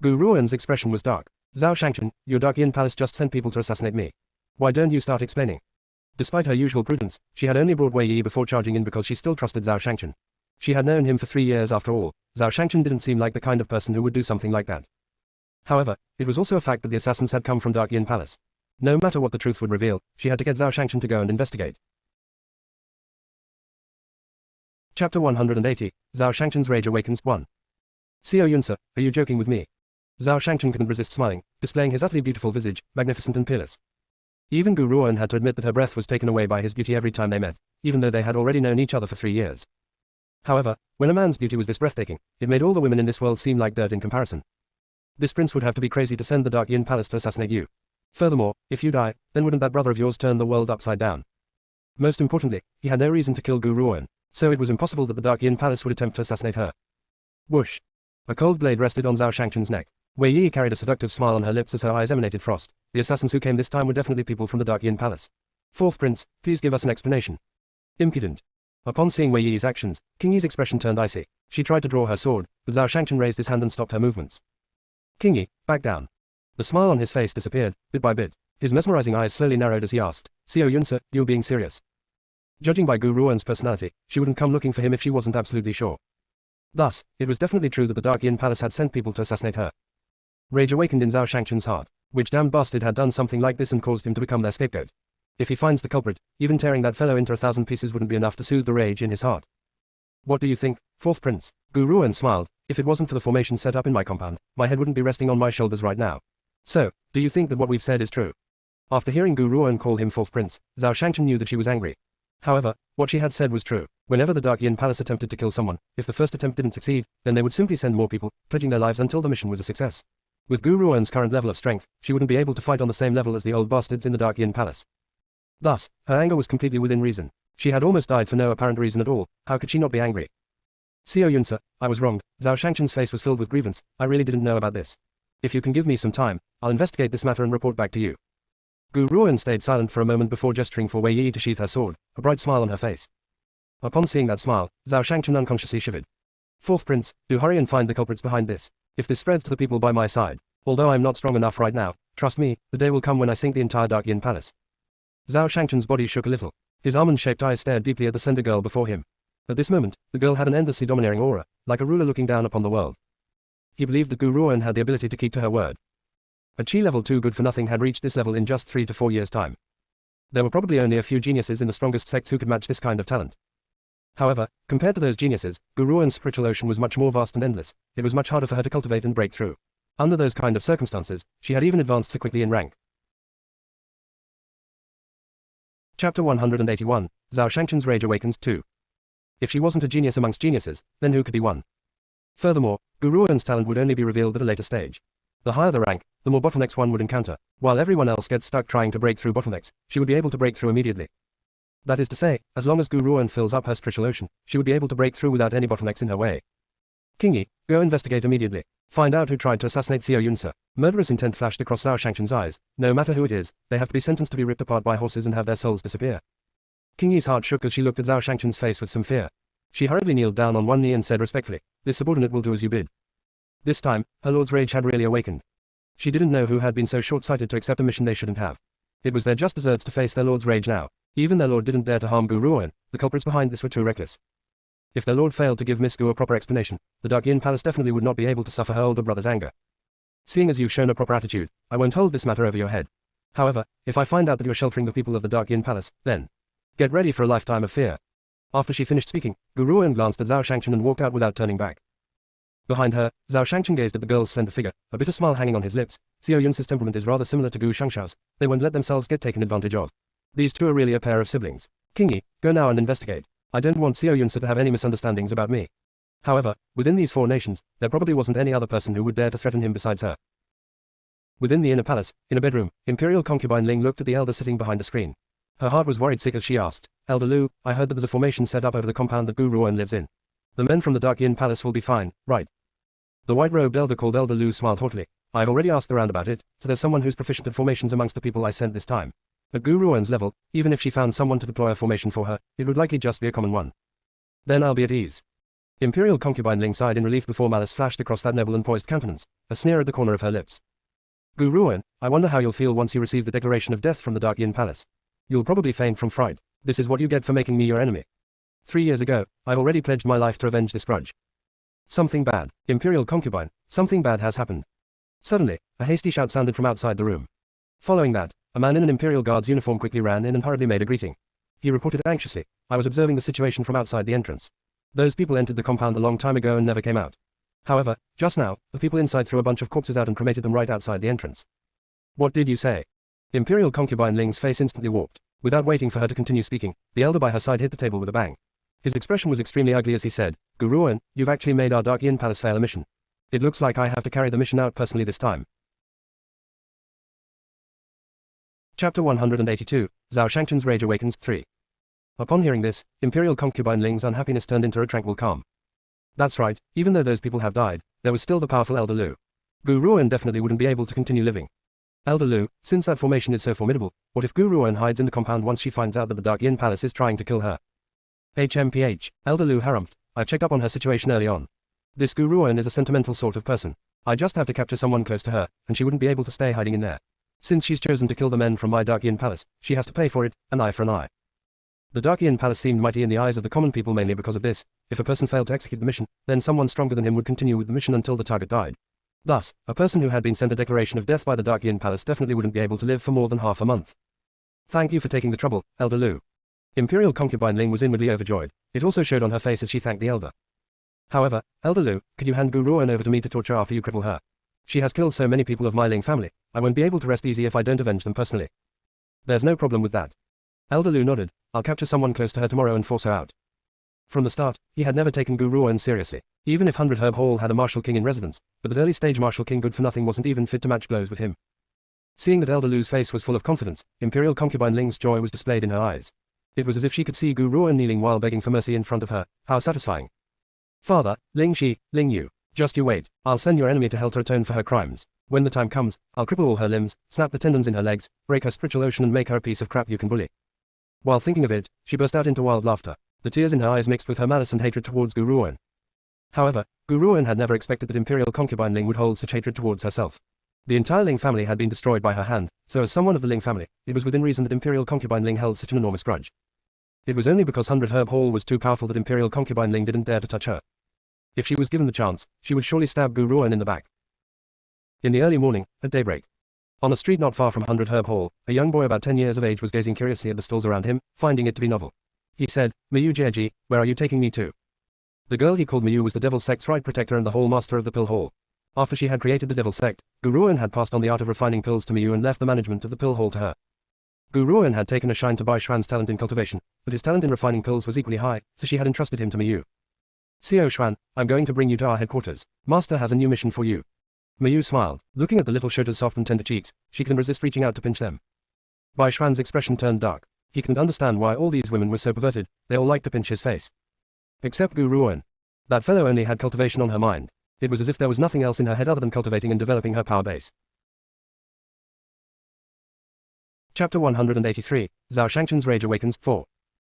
Gu Ruoan's expression was dark. Zhao Shangchen, your Dark Yin Palace just sent people to assassinate me. Why don't you start explaining? Despite her usual prudence, she had only brought Wei Yi before charging in because she still trusted Zhao Shangchen. She had known him for 3 years after all. Zhao Shangchen didn't seem like the kind of person who would do something like that. However, it was also a fact that the assassins had come from Dark Yin Palace. No matter what the truth would reveal, she had to get Zhao Shangchen to go and investigate. Chapter 180, Zhao Shangchen's Rage Awakens 1. Xiao Yunsa, are you joking with me? Zhao Shangchen couldn't resist smiling, displaying his utterly beautiful visage, magnificent and peerless. Even Gu Ruoan had to admit that her breath was taken away by his beauty every time they met, even though they had already known each other for 3 years. However, when a man's beauty was this breathtaking, it made all the women in this world seem like dirt in comparison. This prince would have to be crazy to send the Dark Yin Palace to assassinate you. Furthermore, if you die, then wouldn't that brother of yours turn the world upside down? Most importantly, he had no reason to kill Gu Ruoan, so it was impossible that the Dark Yin Palace would attempt to assassinate her. Whoosh! A cold blade rested on Zhao Shangchen's neck. Wei Yi carried a seductive smile on her lips as her eyes emanated frost. The assassins who came this time were definitely people from the Dark Yin Palace. Fourth prince, please give us an explanation. Impudent. Upon seeing Wei Yi's actions, King Yi's expression turned icy. She tried to draw her sword, but Zhao Shangchen raised his hand and stopped her movements. King Yi, back down. The smile on his face disappeared, bit by bit. His mesmerizing eyes slowly narrowed as he asked, Xiao Yunsa, you're being serious? Judging by Gu Ruoan's personality, she wouldn't come looking for him if she wasn't absolutely sure. Thus, it was definitely true that the Dark Yin Palace had sent people to assassinate her. Rage awakened in Zhao Shangchen's heart. Which damned bastard had done something like this and caused him to become their scapegoat? If he finds the culprit, even tearing that fellow into 1,000 pieces wouldn't be enough to soothe the rage in his heart. What do you think, fourth prince? Gu Ruoan smiled. If it wasn't for the formation set up in my compound, my head wouldn't be resting on my shoulders right now. So, do you think that what we've said is true? After hearing Gu Ruoan call him fourth prince, Zhao Shangchen knew that she was angry. However, what she had said was true. Whenever the Dark Yin Palace attempted to kill someone, if the first attempt didn't succeed, then they would simply send more people, pledging their lives until the mission was a success. With Gu Ruoan's current level of strength, she wouldn't be able to fight on the same level as the old bastards in the Dark Yin Palace. Thus, her anger was completely within reason. She had almost died for no apparent reason at all. How could she not be angry? Xiao Yunsa, I was wronged. Zhao Shangchen's face was filled with grievance. I really didn't know about this. If you can give me some time, I'll investigate this matter and report back to you. Gu Ruoan stayed silent for a moment before gesturing for Wei Yi to sheath her sword, a bright smile on her face. Upon seeing that smile, Zhao Shangchen unconsciously shivered. Fourth prince, do hurry and find the culprits behind this. If this spreads to the people by my side, although I'm not strong enough right now, trust me, the day will come when I sink the entire Dark Yin Palace. Zhao Shangchen's body shook a little. His almond-shaped eyes stared deeply at the slender girl before him. At this moment, the girl had an endlessly domineering aura, like a ruler looking down upon the world. He believed that Gu Ruoan had the ability to keep to her word. A Qi level 2 good for nothing had reached this level in just 3 to 4 years' time. There were probably only a few geniuses in the strongest sects who could match this kind of talent. However, compared to those geniuses, Gu Ruoan's spiritual ocean was much more vast and endless. It was much harder for her to cultivate and break through. Under those kind of circumstances, she had even advanced so quickly in rank. Chapter 181, Zhao Shangchen's Rage Awakens 2. If she wasn't a genius amongst geniuses, then who could be one? Furthermore, Gu Ruoan's talent would only be revealed at a later stage. The higher the rank, the more bottlenecks one would encounter. While everyone else gets stuck trying to break through bottlenecks, she would be able to break through immediately. That is to say, as long as Gu Ruoan fills up her spiritual ocean, she would be able to break through without any bottlenecks in her way. King Yi, go investigate immediately. Find out who tried to assassinate Xiao Yunsa. Murderous intent flashed across Zhao Shangchen's eyes. No matter who it is, they have to be sentenced to be ripped apart by horses and have their souls disappear. King Yi's heart shook as she looked at Zhao Shangchen's face with some fear. She hurriedly kneeled down on one knee and said respectfully, "This subordinate will do as you bid." This time, her lord's rage had really awakened. She didn't know who had been so short-sighted to accept a mission they shouldn't have. It was their just deserts to face their lord's rage now. Even their lord didn't dare to harm Gu Ruoan. The culprits behind this were too reckless. If their lord failed to give Miss Gu a proper explanation, the Dark Yin Palace definitely would not be able to suffer her older brother's anger. Seeing as you've shown a proper attitude, I won't hold this matter over your head. However, if I find out that you're sheltering the people of the Dark Yin Palace, then get ready for a lifetime of fear. After she finished speaking, Gu Ruoan glanced at Zhao Shangchen and walked out without turning back. Behind her, Zhao Shangchen gazed at the girl's slender figure, a bitter smile hanging on his lips. Xiao Yunsa's temperament is rather similar to Gu Shangxiao's. They won't let themselves get taken advantage of. These two are really a pair of siblings. King Yi, go now and investigate. I don't want Xiao Yunsa to have any misunderstandings about me. However, within these 4 nations, there probably wasn't any other person who would dare to threaten him besides her. Within the inner palace, in a bedroom, Imperial concubine Ling looked at the elder sitting behind a screen. Her heart was worried sick as she asked, "Elder Lu, I heard that there's a formation set up over the compound that Gu Ruoan lives in. The men from the Dark Yin Palace will be fine, right?" The white-robed elder called Elder Lu smiled haughtily. "I've already asked around about it, so there's someone who's proficient at formations amongst the people I sent this time. At Gu Ruoan's level, even if she found someone to deploy a formation for her, it would likely just be a common one. Then I'll be at ease." Imperial concubine Ling sighed in relief before malice flashed across that noble and poised countenance, a sneer at the corner of her lips. "Gu Ruoan, I wonder how you'll feel once you receive the declaration of death from the Dark Yin Palace. You'll probably faint from fright. This is what you get for making me your enemy. 3 years ago, I've already pledged my life to avenge this grudge." Something bad. Imperial concubine, something bad has happened. Suddenly, a hasty shout sounded from outside the room. Following that, a man in an Imperial Guard's uniform quickly ran in and hurriedly made a greeting. He reported anxiously, "I was observing the situation from outside the entrance. Those people entered the compound a long time ago and never came out. However, just now, the people inside threw a bunch of corpses out and cremated them right outside the entrance." "What did you say?" Imperial concubine Ling's face instantly warped. Without waiting for her to continue speaking, the elder by her side hit the table with a bang. His expression was extremely ugly as he said, "Gu Ruoan, you've actually made our Dark Yin Palace fail a mission. It looks like I have to carry the mission out personally this time." Chapter 182, Zhao Shangchen's Rage Awakens 3. Upon hearing this, Imperial concubine Ling's unhappiness turned into a tranquil calm. That's right, even though those people have died, there was still the powerful Elder Lu. Gu Ruoan definitely wouldn't be able to continue living. "Elder Lu, since that formation is so formidable, what if Gu Ruoan hides in the compound once she finds out that the Dark Yin Palace is trying to kill her?" "HMPH, Elder Lu harumphed. I've checked up on her situation early on. This Gu Ruoan is a sentimental sort of person. I just have to capture someone close to her, and she wouldn't be able to stay hiding in there. Since she's chosen to kill the men from my Dark Yin Palace, she has to pay for it, an eye for an eye." The Dark Yin Palace seemed mighty in the eyes of the common people mainly because of this. If a person failed to execute the mission, then someone stronger than him would continue with the mission until the target died. Thus, a person who had been sent a declaration of death by the Dark Yin Palace definitely wouldn't be able to live for more than half a month. "Thank you for taking the trouble, Elder Lu." Imperial concubine Ling was inwardly overjoyed. It also showed on her face as she thanked the elder. "However, Elder Lu, could you hand Gu Ruoan over to me to torture after you cripple her? She has killed so many people of my Ling family, I won't be able to rest easy if I don't avenge them personally." There's no problem with that. Elder Lu nodded. I'll capture someone close to her tomorrow and force her out. From the start, he had never taken Gu Ruan seriously, even if 100 Herb Hall had a martial king in residence, but that early stage martial king good for nothing wasn't even fit to match blows with him. Seeing that Elder Lu's face was full of confidence, Imperial concubine Ling's joy was displayed in her eyes. It was as if she could see Gu Ruan kneeling while begging for mercy in front of her. How satisfying. Father, Ling Shi, Ling Yu, just you wait. I'll send your enemy to hell to atone for her crimes. When the time comes, I'll cripple all her limbs, snap the tendons in her legs, break her spiritual ocean and make her a piece of crap you can bully. While thinking of it, she burst out into wild laughter. The tears in her eyes mixed with her malice and hatred towards Gu Ruan. However, Gu Ruan had never expected that Imperial concubine Ling would hold such hatred towards herself. The entire Ling family had been destroyed by her hand, so as someone of the Ling family, it was within reason that Imperial concubine Ling held such an enormous grudge. It was only because 100 Herb Hall was too powerful that Imperial concubine Ling didn't dare to touch her. If she was given the chance, she would surely stab Gu Ruan in the back. In the early morning, at daybreak. On a street not far from 100 Herb Hall, a young boy about 10 years of age was gazing curiously at the stalls around him, finding it to be novel. He said, Miyu Jieji, where are you taking me to? The girl he called Miyu was the Devil Sect's right protector and the Hall Master of the Pill Hall. After she had created the Devil Sect, Gu Ruan had passed on the art of refining pills to Miyu and left the management of the Pill Hall to her. Gu Ruan had taken a shine to Bai Xuan's talent in cultivation, but his talent in refining pills was equally high, so she had entrusted him to Miyu. Xiao Xuan, I'm going to bring you to our headquarters. Master has a new mission for you. Miyu smiled. Looking at the little Shota's soft and tender cheeks, she couldn't resist reaching out to pinch them. Bai Xuan's expression turned dark. He couldn't understand why all these women were so perverted, they all liked to pinch his face. Except Gu Ruan. That fellow only had cultivation on her mind. It was as if there was nothing else in her head other than cultivating and developing her power base. Chapter 183, Zhao Shangchen's Rage Awakens, 4.